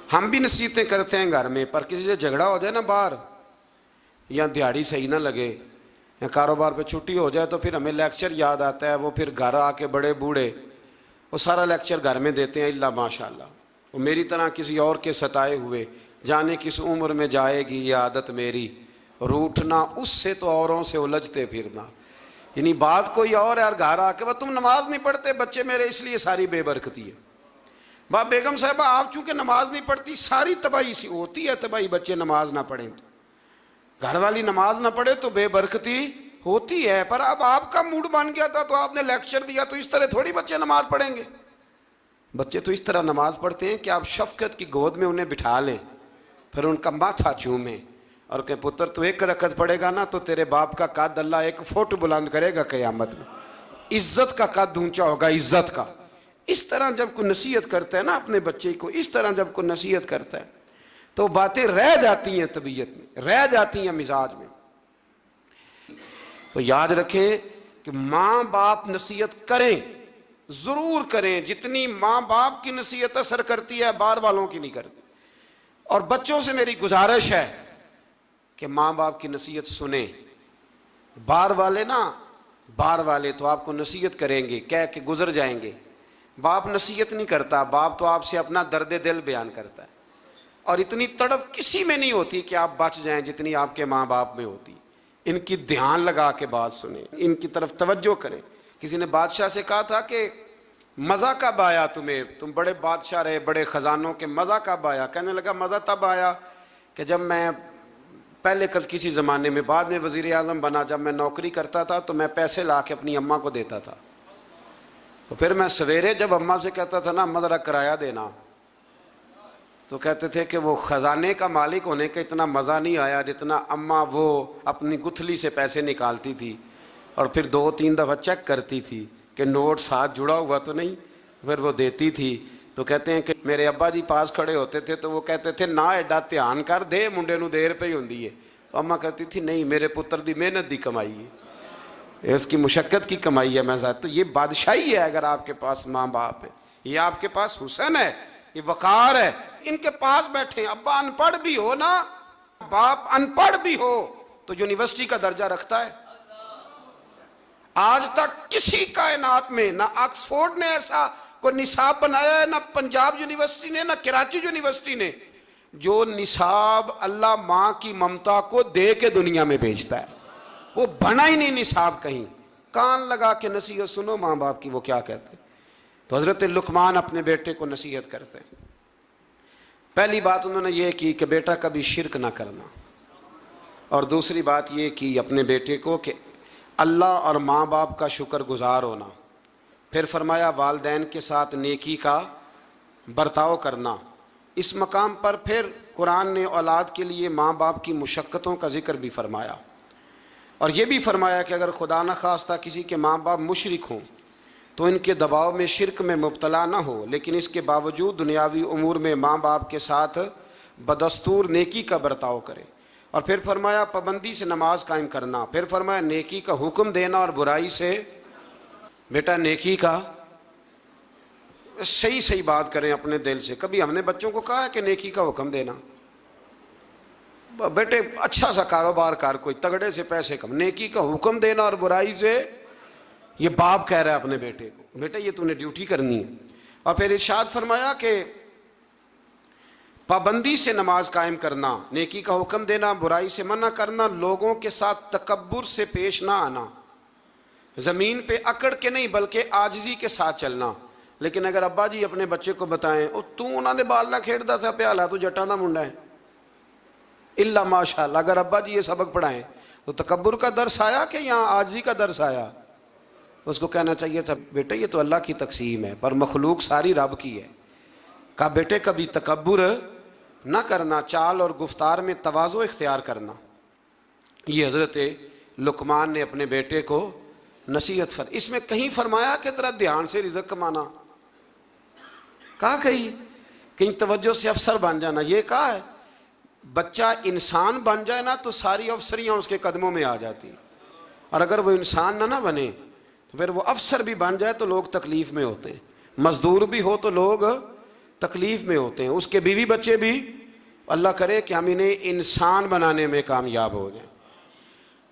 ہم بھی نصیحتیں کرتے ہیں گھر میں, پر کسی سے جھگڑا ہو جائے نا باہر, یا دیہڑی صحیح نہ لگے, یا کاروبار پہ چھٹی ہو جائے, تو پھر ہمیں لیکچر یاد آتا ہے. وہ پھر گھر آ کے بڑے بوڑھے وہ سارا لیکچر گھر میں دیتے ہیں, اللہ ماشاء اللہ. وہ میری طرح کسی اور کے ستائے ہوئے, جانے کس عمر میں جائے گی یہ عادت میری, روٹھنا اس سے تو اوروں سے الجھتے پھرنا. یعنی بات کوئی اور ہے, اور گھر آ کے وہ تم نماز نہیں پڑھتے بچے میرے, اس لیے ساری بے برکتی ہے. باپ بیگم صاحبہ آپ چونکہ نماز نہیں پڑھتی, ساری تباہی سی ہوتی ہے تباہی, بچے نماز نہ پڑھیں تو, گھر والی نماز نہ پڑھے تو بے برکتی ہوتی ہے. پر اب آپ کا موڈ بن گیا تھا تو آپ نے لیکچر دیا, تو اس طرح تھوڑی بچے نماز پڑھیں گے. بچے تو اس طرح نماز پڑھتے ہیں کہ آپ شفقت کی گود میں انہیں بٹھا لیں, پھر ان کا ماتھا چومیں اور کہ پتر تو 1 رکعت پڑھے گا نا تو تیرے باپ کا قد اللہ 1 فٹ بلند کرے گا قیامت میں, عزت کا قد اونچا ہوگا, عزت کا. اس طرح جب کوئی نصیحت کرتا ہے نا اپنے بچے کو, اس طرح جب کوئی نصیحت کرتا ہے تو باتیں رہ جاتی ہیں طبیعت میں, رہ جاتی ہیں مزاج میں. تو یاد رکھیں کہ ماں باپ نصیحت کریں, ضرور کریں. جتنی ماں باپ کی نصیحت اثر کرتی ہے باہر والوں کی نہیں کرتی. اور بچوں سے میری گزارش ہے کہ ماں باپ کی نصیحت سنیں. باہر والے نا, باہر والے تو آپ کو نصیحت کریں گے, کہہ کے گزر جائیں گے. باپ نصیحت نہیں کرتا, باپ تو آپ سے اپنا درد دل بیان کرتا ہے. اور اتنی تڑپ کسی میں نہیں ہوتی کہ آپ بچ جائیں جتنی آپ کے ماں باپ میں ہوتی. ان کی دھیان لگا کے بات سنیں, ان کی طرف توجہ کریں. کسی نے بادشاہ سے کہا تھا کہ مزہ کب آیا تمہیں؟ تم بڑے بادشاہ رہے، بڑے خزانوں کے، مزہ کب آیا؟ کہنے لگا مزہ تب آیا کہ جب میں پہلے کل کسی زمانے میں، بعد میں وزیر اعظم بنا، جب میں نوکری کرتا تھا تو میں پیسے لا کے اپنی اماں کو دیتا تھا، تو پھر میں سویرے جب اماں سے کہتا تھا نا اماں ذرا کرایہ دینا، تو کہتے تھے کہ وہ خزانے کا مالک ہونے کا اتنا مزہ نہیں آیا جتنا اماں وہ اپنی گتھلی سے پیسے نکالتی تھی اور پھر 2-3 دفعہ چیک کرتی تھی کہ نوٹ ساتھ جڑا ہوا تو نہیں، پھر وہ دیتی تھی۔ تو کہتے ہیں کہ میرے ابا جی پاس کھڑے ہوتے تھے تو وہ کہتے تھے نہ ایڈا دھیان کر دے منڈے نو دیر پہ ہی ہوندی ہے، تو اماں کہتی تھی نہیں میرے پتر دی محنت دی کمائی ہے، اس کی مشقت کی کمائی ہے، میں ذات۔ تو یہ بادشاہی ہے اگر آپ کے پاس ماں باپ ہے، یہ آپ کے پاس حسن ہے، یہ وقار ہے۔ ان کے پاس بیٹھے، ابا ان پڑھ بھی ہو نا، باپ ان پڑھ بھی ہو تو یونیورسٹی کا درجہ رکھتا ہے۔ آج تک کسی کائنات میں نہ آکسفورڈ نے ایسا کوئی نصاب بنایا ہے، نہ پنجاب یونیورسٹی نے، نہ کراچی یونیورسٹی نے، جو نصاب اللہ ماں کی ممتا کو دے کے دنیا میں بھیجتا ہے، وہ بنا ہی نہیں نصاب کہیں۔ کان لگا کے نصیحت سنو ماں باپ کی وہ کیا کہتے ہیں۔ تو حضرت لقمان اپنے بیٹے کو نصیحت کرتے ہیں۔ پہلی بات انہوں نے یہ کی کہ بیٹا کبھی شرک نہ کرنا، اور دوسری بات یہ کی اپنے بیٹے کو کہ اللہ اور ماں باپ کا شکر گزار ہونا۔ پھر فرمایا والدین کے ساتھ نیکی کا برتاؤ کرنا۔ اس مقام پر پھر قرآن نے اولاد کے لیے ماں باپ کی مشقتوں کا ذکر بھی فرمایا، اور یہ بھی فرمایا کہ اگر خدا نہ خواستہ کسی کے ماں باپ مشرک ہوں تو ان کے دباؤ میں شرک میں مبتلا نہ ہو، لیکن اس کے باوجود دنیاوی امور میں ماں باپ کے ساتھ بدستور نیکی کا برتاؤ کرے۔ اور پھر فرمایا پابندی سے نماز قائم کرنا۔ پھر فرمایا نیکی کا حکم دینا اور برائی سے، بیٹا نیکی کا صحیح بات کریں اپنے دل سے۔ کبھی ہم نے بچوں کو کہا ہے کہ نیکی کا حکم دینا؟ بیٹے اچھا سا کاروبار کر، کوئی تگڑے سے پیسے کم، نیکی کا حکم دینا اور برائی سے، یہ باپ کہہ رہا ہے اپنے بیٹے کو بیٹا یہ تو نے ڈیوٹی کرنی ہے۔ اور پھر ارشاد فرمایا کہ پابندی سے نماز قائم کرنا، نیکی کا حکم دینا، برائی سے منع کرنا، لوگوں کے ساتھ تکبر سے پیش نہ آنا، زمین پہ اکڑ کے نہیں بلکہ عاجزی کے ساتھ چلنا۔ لیکن اگر ابا جی اپنے بچے کو بتائیں او تو انہوں نے بال نہ کھیڑتا تھا پیالہ تو جٹا نہ منڈا ہے، اللہ ماشاءاللہ، اگر ابا جی یہ سبق پڑھائیں تو تکبر کا درس آیا کہ یہاں عاجزی کا درس آیا؟ اس کو کہنا چاہیے تھا بیٹا یہ تو اللہ کی تقسیم ہے پر مخلوق ساری رب کی ہے۔ کہا بیٹے کبھی تکبر نہ کرنا، چال اور گفتار میں تواضع اختیار کرنا۔ یہ حضرت لقمان نے اپنے بیٹے کو نصیحت اس میں کہیں فرمایا کہ ذرا دھیان سے رزق کمانا، کہا کہیں توجہ سے افسر بن جانا، یہ کہا ہے بچہ انسان بن جائے نا تو ساری افسریاں اس کے قدموں میں آ جاتی، اور اگر وہ انسان نہ بنے تو پھر وہ افسر بھی بن جائے تو لوگ تکلیف میں ہوتے ہیں، مزدور بھی ہو تو لوگ تکلیف میں ہوتے ہیں، اس کے بیوی بچے بھی۔ اللہ کرے کہ ہم انہیں انسان بنانے میں کامیاب ہو جائیں۔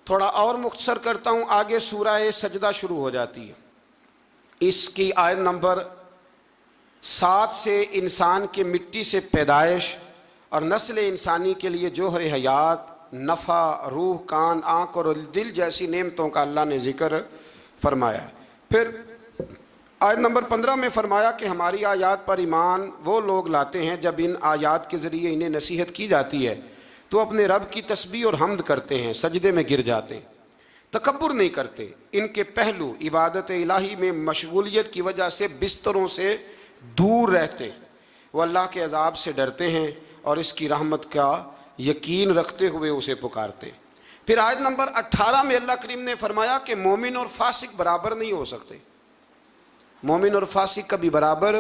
تھوڑا اور مختصر کرتا ہوں، آگے سورہ سجدہ شروع ہو جاتی ہے۔ اس کی آیت نمبر 7 سے انسان کے مٹی سے پیدائش اور نسل انسانی کے لیے جوہر حیات، نفع، روح، کان، آنکھ اور دل جیسی نعمتوں کا اللہ نے ذکر فرمایا ہے۔ پھر آیت نمبر 15 میں فرمایا کہ ہماری آیات پر ایمان وہ لوگ لاتے ہیں جب ان آیات کے ذریعے انہیں نصیحت کی جاتی ہے تو اپنے رب کی تسبیح اور حمد کرتے ہیں، سجدے میں گر جاتے ہیں، تکبر نہیں کرتے۔ ان کے پہلو عبادت الہی میں مشغولیت کی وجہ سے بستروں سے دور رہتے، وہ اللہ کے عذاب سے ڈرتے ہیں اور اس کی رحمت کا یقین رکھتے ہوئے اسے پکارتے۔ پھر آیت نمبر 18 میں اللہ کریم نے فرمایا کہ مومن اور فاسق برابر نہیں ہو سکتے، مومن اور فاسق کبھی برابر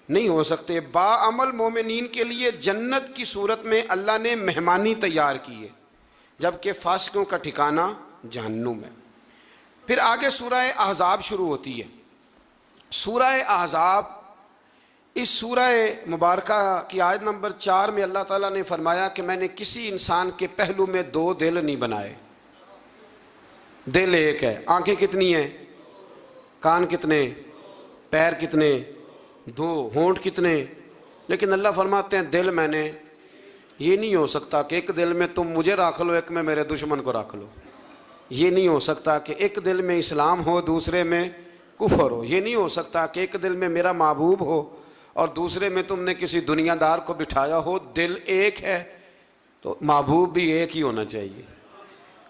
نہیں ہو سکتے۔ باعمل مومنین کے لیے جنت کی صورت میں اللہ نے مہمانی تیار کی ہے، جبکہ فاسقوں کا ٹھکانہ جہنم ہے۔ پھر آگے سورہ احزاب شروع ہوتی ہے۔ سورہ احزاب، اس سورہ مبارکہ کی آیت نمبر 4 میں اللہ تعالیٰ نے فرمایا کہ میں نے کسی انسان کے پہلو میں 2 دل نہیں بنائے، دل ایک ہے، آنکھیں کتنی ہیں، کان کتنے، پیر کتنے، 2، ہونٹ کتنے، لیکن اللہ فرماتے ہیں دل میں نے، یہ نہیں ہو سکتا کہ ایک دل میں تم مجھے رکھ لو ایک میں میرے دشمن کو رکھ لو، یہ نہیں ہو سکتا کہ ایک دل میں اسلام ہو دوسرے میں کفر ہو. یہ نہیں ہو سکتا کہ ایک دل میں میرا محبوب ہو اور دوسرے میں تم نے کسی دنیا دار کو بٹھایا ہو. دل ایک ہے تو محبوب بھی ایک ہی ہونا چاہیے.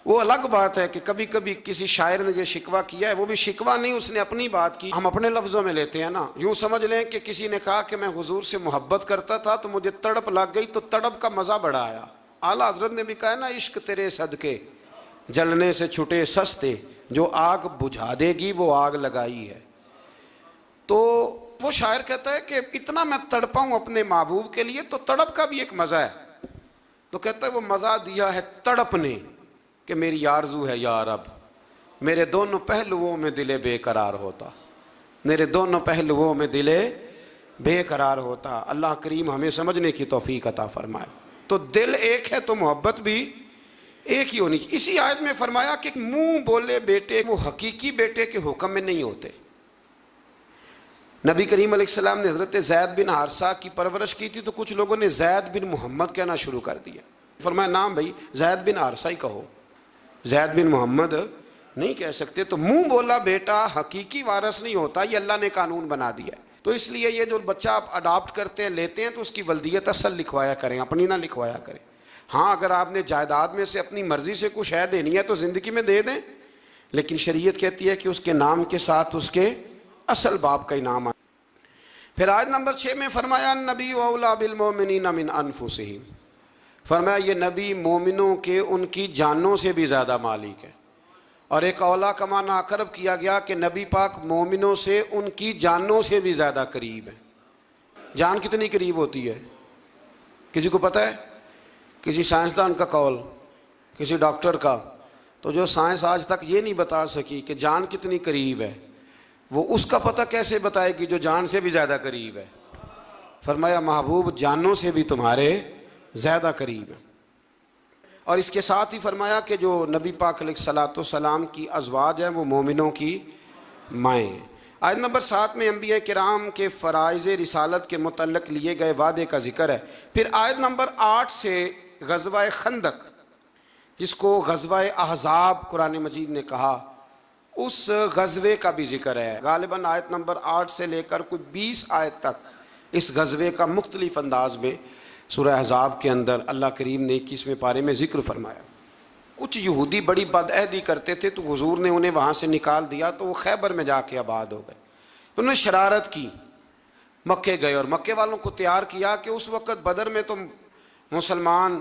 وہ الگ بات ہے کہ کبھی کبھی کسی شاعر نے یہ شکوہ کیا ہے، وہ بھی شکوہ نہیں، اس نے اپنی بات کی. ہم اپنے لفظوں میں لیتے ہیں نا. یوں سمجھ لیں کہ کسی نے کہا کہ میں حضور سے محبت کرتا تھا تو مجھے تڑپ لگ گئی تو تڑپ کا مزہ بڑا آیا. اعلیٰ حضرت نے بھی کہا ہے نا، عشق تیرے صدقے جلنے سے چھٹے سستے، جو آگ بجھا دے گی وہ آگ لگائی ہے. تو وہ شاعر کہتا ہے کہ اتنا میں تڑپا ہوں اپنے محبوب کے لیے تو تڑپ کا بھی ایک مزہ ہے. تو کہتا ہے وہ مزہ دیا ہے تڑپ نے کہ میری آرزو ہے یا رب میرے دونوں پہلوؤں میں دل بے قرار ہوتا، میرے دونوں پہلوؤں میں دل بے قرار ہوتا. اللہ کریم ہمیں سمجھنے کی توفیق عطا فرمائے. تو دل ایک ہے تو محبت بھی ایک ہی ہونی چاہیے. اسی آیت میں فرمایا کہ منہ بولے بیٹے وہ حقیقی بیٹے کے حکم میں نہیں ہوتے. نبی کریم علیہ السلام نے حضرت زید بن حارثہ کی پرورش کی تھی تو کچھ لوگوں نے زید بن محمد کہنا شروع کر دیا. فرمایا نام بھائی زید بن حارثہ ہی کہو، زید بن محمد نہیں کہہ سکتے. تو منہ بولا بیٹا حقیقی وارث نہیں ہوتا، یہ اللہ نے قانون بنا دیا ہے. تو اس لیے یہ جو بچہ آپ اڈاپٹ کرتے ہیں لیتے ہیں تو اس کی ولدیت اصل لکھوایا کریں، اپنی نہ لکھوایا کریں. ہاں اگر آپ نے جائیداد میں سے اپنی مرضی سے کچھ شے دینی ہے تو زندگی میں دے دیں، لیکن شریعت کہتی ہے کہ اس کے نام کے ساتھ اس کے اصل باپ کا ہی نام آئے. پھر آیت نمبر 6 میں فرمایا النبی اولیٰ بالمؤمنین من انفسہم، فرمایا یہ نبی مومنوں کے ان کی جانوں سے بھی زیادہ مالک ہے. اور ایک اولیٰ کا معنی اقرب کیا گیا کہ نبی پاک مومنوں سے ان کی جانوں سے بھی زیادہ قریب ہے. جان کتنی قریب ہوتی ہے کسی کو پتہ ہے؟ کسی سائنسدان کا قول، کسی ڈاکٹر کا. تو جو سائنس آج تک یہ نہیں بتا سکی کہ جان کتنی قریب ہے، وہ اس کا پتہ کیسے بتائے گی جو جان سے بھی زیادہ قریب ہے. فرمایا محبوب جانوں سے بھی تمہارے زیادہ قریب ہے. اور اس کے ساتھ ہی فرمایا کہ جو نبی پاک علیہ الصلوۃ والسلام کی ازواج ہیں وہ مومنوں کی مائیں ہیں. آیت نمبر 7 میں انبیاء کرام کے فرائض رسالت کے متعلق لیے گئے وعدے کا ذکر ہے. پھر آیت نمبر 8 سے غزوہ خندق، جس کو غزوہ احزاب قرآن مجید نے کہا، اس غزوے کا بھی ذکر ہے. غالباً آیت نمبر 8 سے لے کر کوئی 20 آیت تک اس غزوے کا مختلف انداز میں سورہ احزاب کے اندر اللہ کریم نے 21ویں پارے میں ذکر فرمایا. کچھ یہودی بڑی بدعہدی کرتے تھے تو حضور نے انہیں وہاں سے نکال دیا تو وہ خیبر میں جا کے آباد ہو گئے. انہوں نے شرارت کی، مکے گئے اور مکے والوں کو تیار کیا کہ اس وقت بدر میں تم مسلمان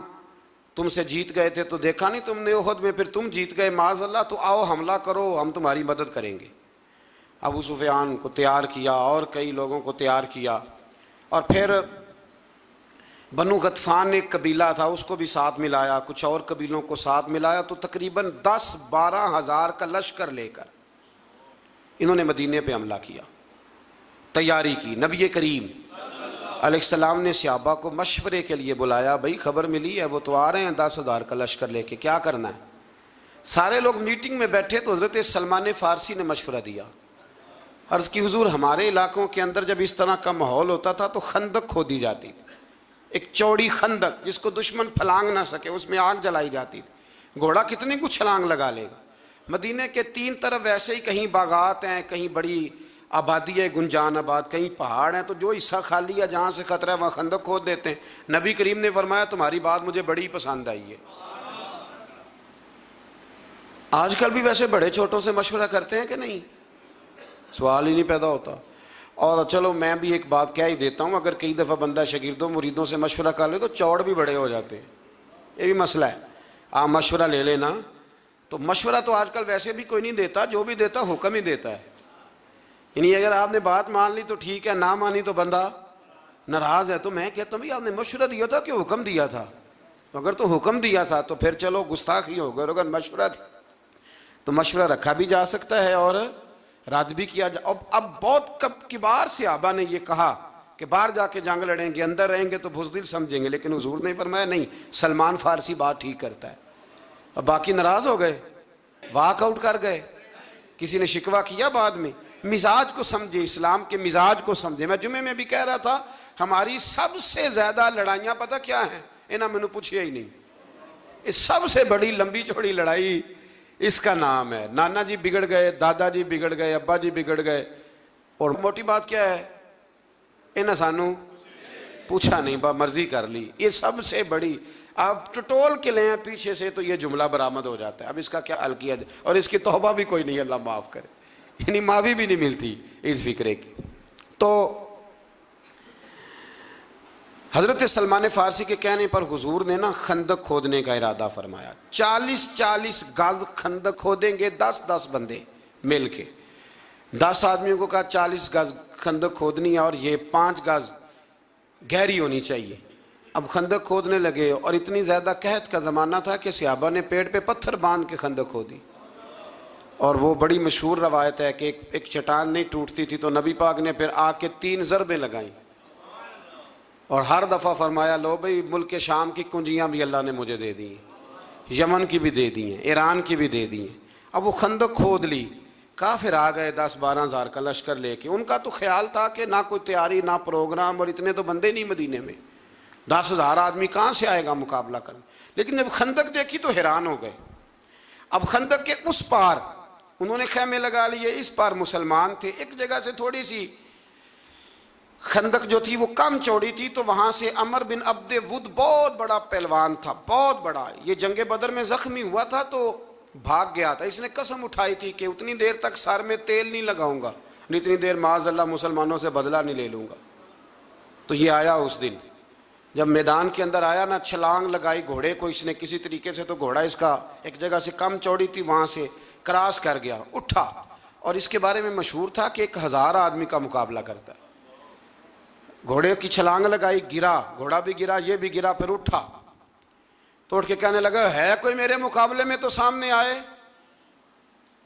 تم سے جیت گئے تھے تو دیکھا نہیں تم نے، احد میں پھر تم جیت گئے معاذ اللہ، تو آؤ حملہ کرو ہم تمہاری مدد کریں گے. ابو سفیان کو تیار کیا اور کئی لوگوں کو تیار کیا، اور پھر بنو غطفان ایک قبیلہ تھا اس کو بھی ساتھ ملایا، کچھ اور قبیلوں کو ساتھ ملایا، تو تقریباً 10-12 ہزار کا لشکر لے کر انہوں نے مدینے پہ حملہ کیا، تیاری کی. نبی کریم علیہ السلام نے صحابہ کو مشورے کے لیے بلایا. بھائی خبر ملی ہے وہ تو آ رہے ہیں 10,000 کا لشکر لے کے، کیا کرنا ہے؟ سارے لوگ میٹنگ میں بیٹھے تو حضرت سلمان فارسی نے مشورہ دیا. عرض کی حضور ہمارے علاقوں کے اندر جب اس طرح کا ماحول ہوتا تھا تو خندق کھودی جاتی تھی، ایک چوڑی خندق جس کو دشمن پھلانگ نہ سکے، اس میں آگ جلائی جاتی تھی. گھوڑا کتنی کچھ چھلانگ لگا لے گا. مدینے کے 3 طرف ویسے ہی کہیں باغات ہیں، کہیں بڑی آبادی ہے گنجان آباد، کہیں پہاڑ ہیں، تو جو حصہ خالی ہے جہاں سے خطرہ ہے وہاں خندق کھود دیتے ہیں. نبی کریم نے فرمایا تمہاری بات مجھے بڑی پسند آئی ہے. آج کل بھی ویسے بڑے چھوٹوں سے مشورہ کرتے ہیں کہ نہیں؟ سوال ہی نہیں پیدا ہوتا. اور چلو میں بھی ایک بات کہہ ہی دیتا ہوں، اگر کئی دفعہ بندہ شاگردوں مریدوں سے مشورہ کر لے تو چوڑ بھی بڑے ہو جاتے ہیں. یہ بھی مسئلہ ہے. آپ مشورہ لے لینا. تو مشورہ تو آج کل ویسے بھی کوئی نہیں دیتا، جو بھی دیتا حکم ہی دیتا ہے. یعنی اگر آپ نے بات مان لی تو ٹھیک ہے، نہ مانی تو بندہ ناراض ہے. تو میں کہتا ہوں بھائی آپ نے مشورہ دیا تھا کہ حکم دیا تھا؟ اگر تو حکم دیا تھا تو پھر چلو گستاخی ہو گئی، اگر مشورہ تھا تو مشورہ رکھا بھی جا سکتا ہے اور رد بھی کیا جا. اب بہت کبار صحابہ نے یہ کہا کہ باہر جا کے جنگ لڑیں گے، اندر رہیں گے تو بزدل سمجھیں گے، لیکن حضور نے فرمایا نہیں، سلمان فارسی بات ٹھیک کرتا ہے. اب باقی ناراض ہو گئے، واک آؤٹ کر گئے. کسی نے شکوہ کیا بعد میں. مزاج کو سمجھے، اسلام کے مزاج کو سمجھے. میں جمعے میں بھی کہہ رہا تھا ہماری سب سے زیادہ لڑائیاں پتہ کیا ہیں؟ انہاں میں نے پوچھیا ہی نہیں. اس سب سے بڑی لمبی چوڑی لڑائی اس کا نام ہے. نانا جی بگڑ گئے, دادا جی بگڑ گئے, ابا جی بگڑ گئے. اور موٹی بات کیا ہے, انہیں سانو پوچھا نہیں, با مرضی کر لی. یہ سب سے بڑی, آپ ٹٹول کے لیں پیچھے سے تو یہ جملہ برآمد ہو جاتا ہے. اب اس کا کیا حل کیا جائے, اور اس کی توبہ بھی کوئی نہیں, اللہ معاف کرے, یعنی معافی بھی نہیں ملتی اس فکرے کی. تو حضرت سلمان فارسی کے کہنے پر حضور نے نا خندق کھودنے کا ارادہ فرمایا. 40 گز خندق کھودیں گے 10 بندے مل کے. 10 آدمیوں کو کہا 40 گز خندق کھودنی ہے, اور یہ 5 گز گہری ہونی چاہیے. اب خندق کھودنے لگے, اور اتنی زیادہ قحط کا زمانہ تھا کہ صحابہ نے پیڑ پہ پتھر باندھ کے خندق کھودی. اور وہ بڑی مشہور روایت ہے کہ ایک چٹان نہیں ٹوٹتی تھی تو نبی پاک نے پھر آ کے 3 ضربیں لگائیں, اور ہر دفعہ فرمایا لو بھئی ملک شام کی کنجیاں بھی اللہ نے مجھے دے دی ہیں, یمن کی بھی دے دی ہیں, ایران کی بھی دے دی ہیں. اب وہ خندق کھود لی, کافر آ گئے 10-12 ہزار کا لشکر لے کے. ان کا تو خیال تھا کہ نہ کوئی تیاری نہ پروگرام, اور اتنے تو بندے نہیں مدینے میں, 10,000 آدمی کہاں سے آئے گا مقابلہ کرنے. لیکن جب خندق دیکھی تو حیران ہو گئے. اب خندق کے اس پار انہوں نے خیمے لگا لیے, اس پار مسلمان تھے. ایک جگہ سے تھوڑی سی خندق جو تھی وہ کم چوڑی تھی, تو وہاں سے عمر بن عبد ود بہت بڑا پہلوان تھا, بہت بڑا. یہ جنگ بدر میں زخمی ہوا تھا تو بھاگ گیا تھا. اس نے قسم اٹھائی تھی کہ اتنی دیر تک سر میں تیل نہیں لگاؤں گا, اتنی دیر معاذ اللہ مسلمانوں سے بدلہ نہیں لے لوں گا. تو یہ آیا اس دن, جب میدان کے اندر آیا نا, چھلانگ لگائی گھوڑے کو اس نے کسی طریقے سے, تو گھوڑا اس کا ایک جگہ سے کم چوڑی تھی وہاں سے کراس کر گیا, اٹھا. اور اس کے بارے میں مشہور تھا کہ 1000 آدمی کا مقابلہ کرتا ہے. گھوڑے کی چھلانگ لگائی, گرا, گھوڑا بھی گرا, یہ بھی گرا, پھر اٹھا. تو اٹھ کے کہنے لگا ہے کوئی میرے مقابلے میں تو سامنے آئے.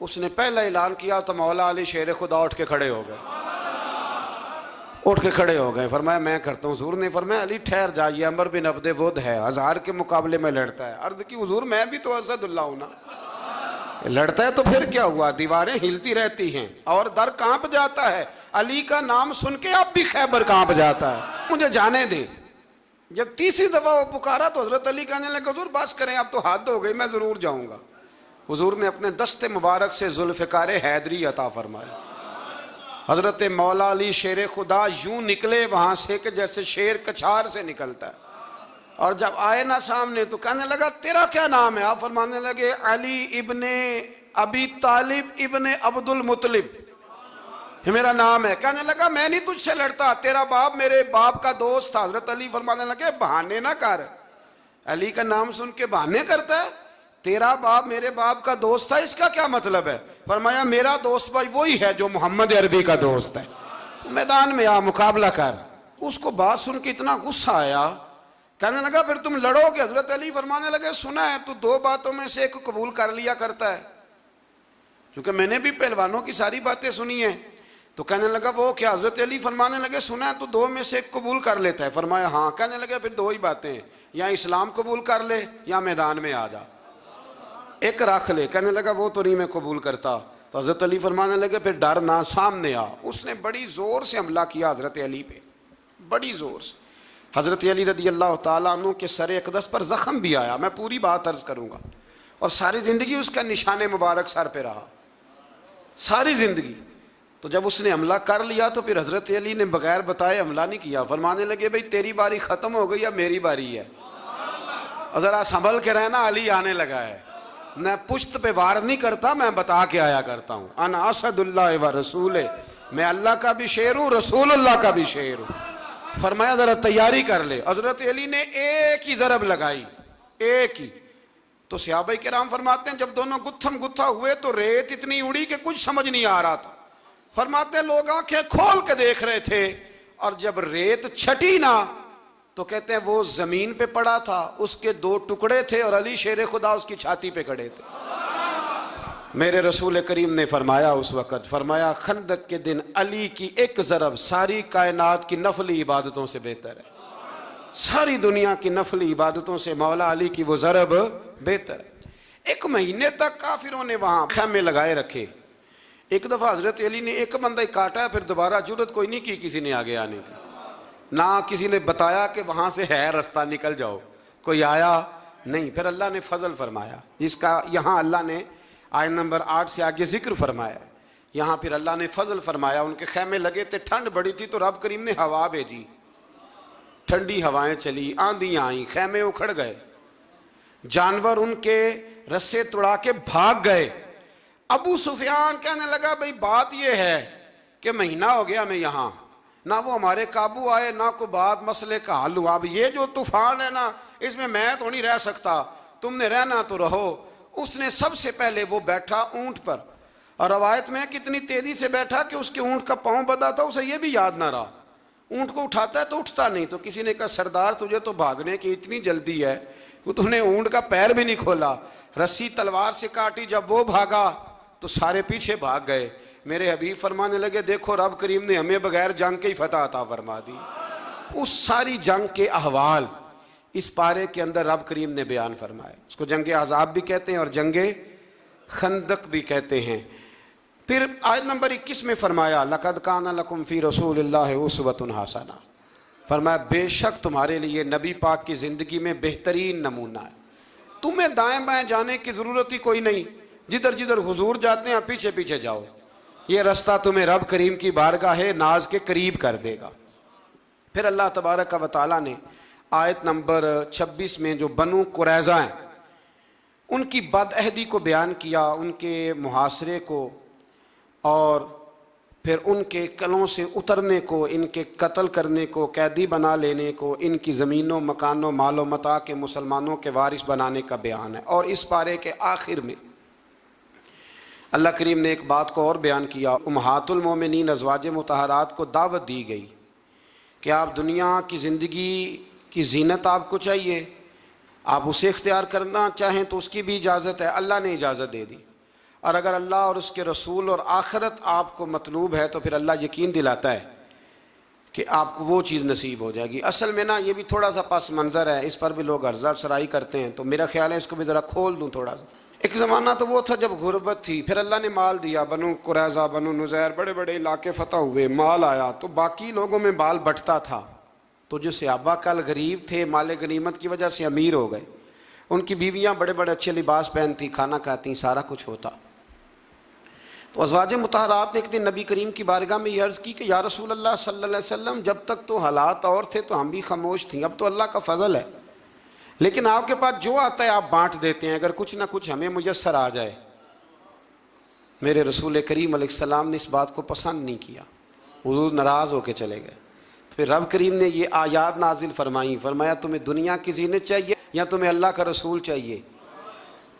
اس نے پہلا اعلان کیا تو مولا علی شیر خدا اٹھ کے کھڑے ہو گئے, اٹھ کے کھڑے ہو گئے. فرمایا میں کرتا ہوں. حضور نے فرمایا علی ٹھہر جائیے, عمر بن عبد ود ہے, 1000 کے مقابلے میں لڑتا ہے. عرض کی حضور میں بھی تو اسد اللہ ہوں نا, لڑتا ہے تو پھر کیا ہوا, دیواریں ہلتی رہتی ہیں اور در کانپ جاتا ہے. علی کا نام سن کے اب بھی خیبر کانپ جاتا ہے, مجھے جانے دے. جب تیسری دفعہ وہ پکارا تو حضرت علی کہنے لگے حضور بس کریں, اب تو حد ہو گئی, میں ضرور جاؤں گا. حضور نے اپنے دست مبارک سے ذوالفقار حیدری عطا فرمایا. حضرت مولا علی شیر خدا یوں نکلے وہاں سے کہ جیسے شیر کچھار سے نکلتا ہے. اور جب آئے نا سامنے تو کہنے لگا تیرا کیا نام ہے. آپ فرمانے لگے علی ابن ابی طالب ابن عبد المطلب, یہ میرا نام ہے. کہنے لگا میں نہیں تجھ سے لڑتا, تیرا باپ میرے باپ کا دوست تھا. حضرت علی فرمانے لگے بہانے نہ کر, علی کا نام سن کے بہانے کرتا ہے. تیرا باپ میرے باپ کا دوست تھا, اس کا کیا مطلب ہے. فرمایا میرا دوست بھائی وہی ہے جو محمد عربی کا دوست ہے, میدان میں آ مقابلہ کر. اس کو بات سن کے اتنا غصہ آیا, کہنے لگا پھر تم لڑو گے. حضرت علی فرمانے لگے سنا ہے تو 2 باتوں میں سے ایک قبول کر لیا کرتا ہے, کیونکہ میں نے بھی پہلوانوں کی ساری باتیں سنی ہیں. تو کہنے لگا وہ کیا. حضرت علی فرمانے لگے سنا ہے تو 2 میں سے ایک قبول کر لیتا ہے. فرمایا ہاں. کہنے لگے پھر 2 ہی باتیں ہیں, یا اسلام قبول کر لے یا میدان میں آ جا, ایک رکھ لے. کہنے لگا وہ تو نہیں میں قبول کرتا. تو حضرت علی فرمانے لگے پھر ڈر نہ, سامنے آ. اس نے بڑی زور سے حملہ کیا حضرت علی پہ, بڑی زور سے. حضرت علی رضی اللہ تعالیٰ عنہ کے سر اقدس پر زخم بھی آیا, میں پوری بات عرض کروں گا, اور ساری زندگی اس کا نشان مبارک سر پہ رہا, ساری زندگی. تو جب اس نے حملہ کر لیا تو پھر حضرت علی نے بغیر بتائے حملہ نہیں کیا. فرمانے لگے بھئی تیری باری ختم ہو گئی, اب میری باری ہے, ذرا سنبھل کے رہنا, علی آنے لگا ہے. میں پشت پہ وار نہیں کرتا, میں بتا کے آیا کرتا ہوں. انا اسد اللہ و رسول, میں اللہ کا بھی شیر ہوں, رسول اللہ کا بھی شیر ہوں. فرمایا ذرا تیاری کر لے. حضرت علی نے ایک ہی ضرب لگائی, ایک ہی. تو صحابہ کرام فرماتے ہیں جب دونوں گتھم گتھا ہوئے تو ریت اتنی اڑی کہ کچھ سمجھ نہیں آ رہا تھا. فرماتے ہیں لوگ آنکھیں کھول کے دیکھ رہے تھے, اور جب ریت چھٹی نا تو کہتے ہیں وہ زمین پہ پڑا تھا, اس کے 2 ٹکڑے تھے, اور علی شیر خدا اس کی چھاتی پہ کھڑے تھے. میرے رسول کریم نے فرمایا اس وقت, فرمایا خندق کے دن علی کی ایک ضرب ساری کائنات کی نفلی عبادتوں سے بہتر ہے, ساری دنیا کی نفلی عبادتوں سے مولا علی کی وہ ضرب بہتر ہے. 1 مہینے تک کافروں نے وہاں خیمے لگائے رکھے. ایک دفعہ حضرت علی نے ایک بندہ ہی کاٹا, پھر دوبارہ جرت کوئی نہیں کی کسی نے آگے آنے کی, نہ کسی نے بتایا کہ وہاں سے ہے رستہ نکل جاؤ, کوئی آیا نہیں. پھر اللہ نے فضل فرمایا, جس کا یہاں اللہ نے آیت نمبر 8 سے آگے ذکر فرمایا ہے. یہاں پھر اللہ نے فضل فرمایا. ان کے خیمے لگے تھے, ٹھنڈ بڑی تھی تو رب کریم نے ہوا بھیجی, ٹھنڈی ہوائیں چلی, آندھیاں آئیں, خیمے اکھڑ گئے, جانور ان کے رسے توڑا کے بھاگ گئے. ابو سفیان کہنے لگا بھئی بات یہ ہے کہ مہینہ ہو گیا ہمیں یہاں, نہ وہ ہمارے قابو آئے, نہ کوئی بات مسئلے کا حل ہوا. اب یہ جو طوفان ہے نا, اس میں تو نہیں رہ سکتا, تم نے رہنا تو رہو. اس نے سب سے پہلے وہ بیٹھا اونٹ پر, اور روایت میں کتنی تیزی سے بیٹھا کہ اس کے اونٹ کا پاؤں بندھا تھا, اسے یہ بھی یاد نہ رہا. اونٹ کو اٹھاتا ہے تو اٹھتا نہیں. تو کسی نے کہا سردار تجھے تو بھاگنے کی اتنی جلدی ہے کہ تم نے اونٹ کا پیر بھی نہیں کھولا. رسی تلوار سے کاٹی, جب وہ بھاگا تو سارے پیچھے بھاگ گئے. میرے حبیب فرمانے لگے دیکھو رب کریم نے ہمیں بغیر جنگ کے ہی فتح عطا فرما دی. اس ساری جنگ کے احوال اس پارے کے اندر رب کریم نے بیان فرمائے. اس کو جنگ احزاب بھی کہتے ہیں اور جنگ خندق بھی کہتے ہیں. پھر آیت نمبر 21 میں فرمایا لَقَدْ كَانَ لَكُمْ فِي رَسُولِ اللَّهِ أُسْوَةٌ حَسَنَةٌ. فرمایا بے شک تمہارے لیے نبی پاک کی زندگی میں بہترین نمونہ ہے. تمہیں دائیں بائیں جانے کی ضرورت ہی کوئی نہیں, جدھر جدھر حضور جاتے ہیں پیچھے پیچھے جاؤ. یہ رستہ تمہیں رب کریم کی بارگاہ ناز کے قریب کر دے گا. پھر اللہ تبارک و تعالیٰ نے آیت نمبر 26 میں جو بنو قریظہ ہیں ان کی بد عہدی کو بیان کیا, ان کے محاصرے کو, اور پھر ان کے کلوں سے اترنے کو, ان کے قتل کرنے کو, قیدی بنا لینے کو, ان کی زمینوں مکانوں مال و متاع کے مسلمانوں کے وارث بنانے کا بیان ہے. اور اس پارے کے آخر میں اللہ کریم نے ایک بات کو اور بیان کیا. امہات المومنین ازواج مطہرات کو دعوت دی گئی کہ آپ دنیا کی زندگی کی زینت آپ کو چاہیے, آپ اسے اختیار کرنا چاہیں تو اس کی بھی اجازت ہے, اللہ نے اجازت دے دی. اور اگر اللہ اور اس کے رسول اور آخرت آپ کو مطلوب ہے تو پھر اللہ یقین دلاتا ہے کہ آپ کو وہ چیز نصیب ہو جائے گی. اصل میں نا یہ بھی تھوڑا سا پس منظر ہے, اس پر بھی لوگ عرضہ افزائی کرتے ہیں, تو میرا خیال ہے اس کو بھی ذرا کھول دوں تھوڑا سا. ایک زمانہ تو وہ تھا جب غربت تھی, پھر اللہ نے مال دیا, بنو قریظہ بنو نذیر بڑے بڑے علاقے فتح ہوئے, مال آیا تو باقی لوگوں میں بال بٹتا تھا. تو جو صحابہ کل غریب تھے مال غنیمت کی وجہ سے امیر ہو گئے, ان کی بیویاں بڑے بڑے اچھے لباس پہنتی, کھانا کھاتی, سارا کچھ ہوتا. تو ازواج مطہرات نے ایک دن نبی کریم کی بارگاہ میں یہ عرض کی کہ یا رسول اللہ صلی اللہ علیہ وسلم, جب تک تو حالات اور تھے تو ہم بھی خاموش تھیں, اب تو اللہ کا فضل ہے, لیکن آپ کے پاس جو آتا ہے آپ بانٹ دیتے ہیں, اگر کچھ نہ کچھ ہمیں میسر آ جائے. میرے رسول کریم علیہ السلام نے اس بات کو پسند نہیں کیا, حضور ناراض ہو کے چلے گئے. پھر رب کریم نے یہ آیات نازل فرمائیں, فرمایا تمہیں دنیا کی زینت چاہیے یا تمہیں اللہ کا رسول چاہیے؟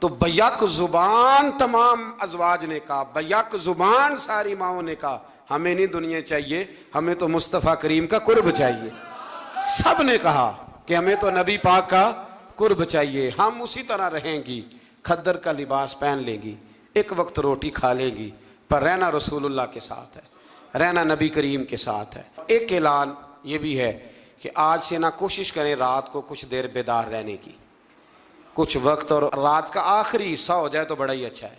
تو بیک زبان تمام ازواج نے کہا, بیک زبان ساری ماؤں نے کہا ہمیں نہیں دنیا چاہیے, ہمیں تو مصطفیٰ کریم کا قرب چاہیے. سب نے کہا کہ ہمیں تو نبی پاک کا قرب چاہیے, ہم اسی طرح رہیں گی, کھدر کا لباس پہن لیں گی, ایک وقت روٹی کھا لیں گی, پر رہنا رسول اللہ کے ساتھ ہے, رہنا نبی کریم کے ساتھ ہے. ایک اعلان یہ بھی ہے کہ آج سے نہ کوشش کریں رات کو کچھ دیر بیدار رہنے کی, کچھ وقت, اور رات کا آخری حصہ ہو جائے تو بڑا ہی اچھا ہے,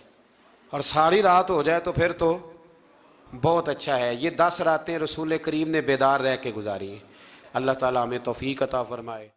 اور ساری رات ہو جائے تو پھر تو بہت اچھا ہے. یہ 10 راتیں رسول کریم نے بیدار رہ کے گزاری ہیں. اللہ تعالیٰ ہمیں توفیق عطا فرمائے.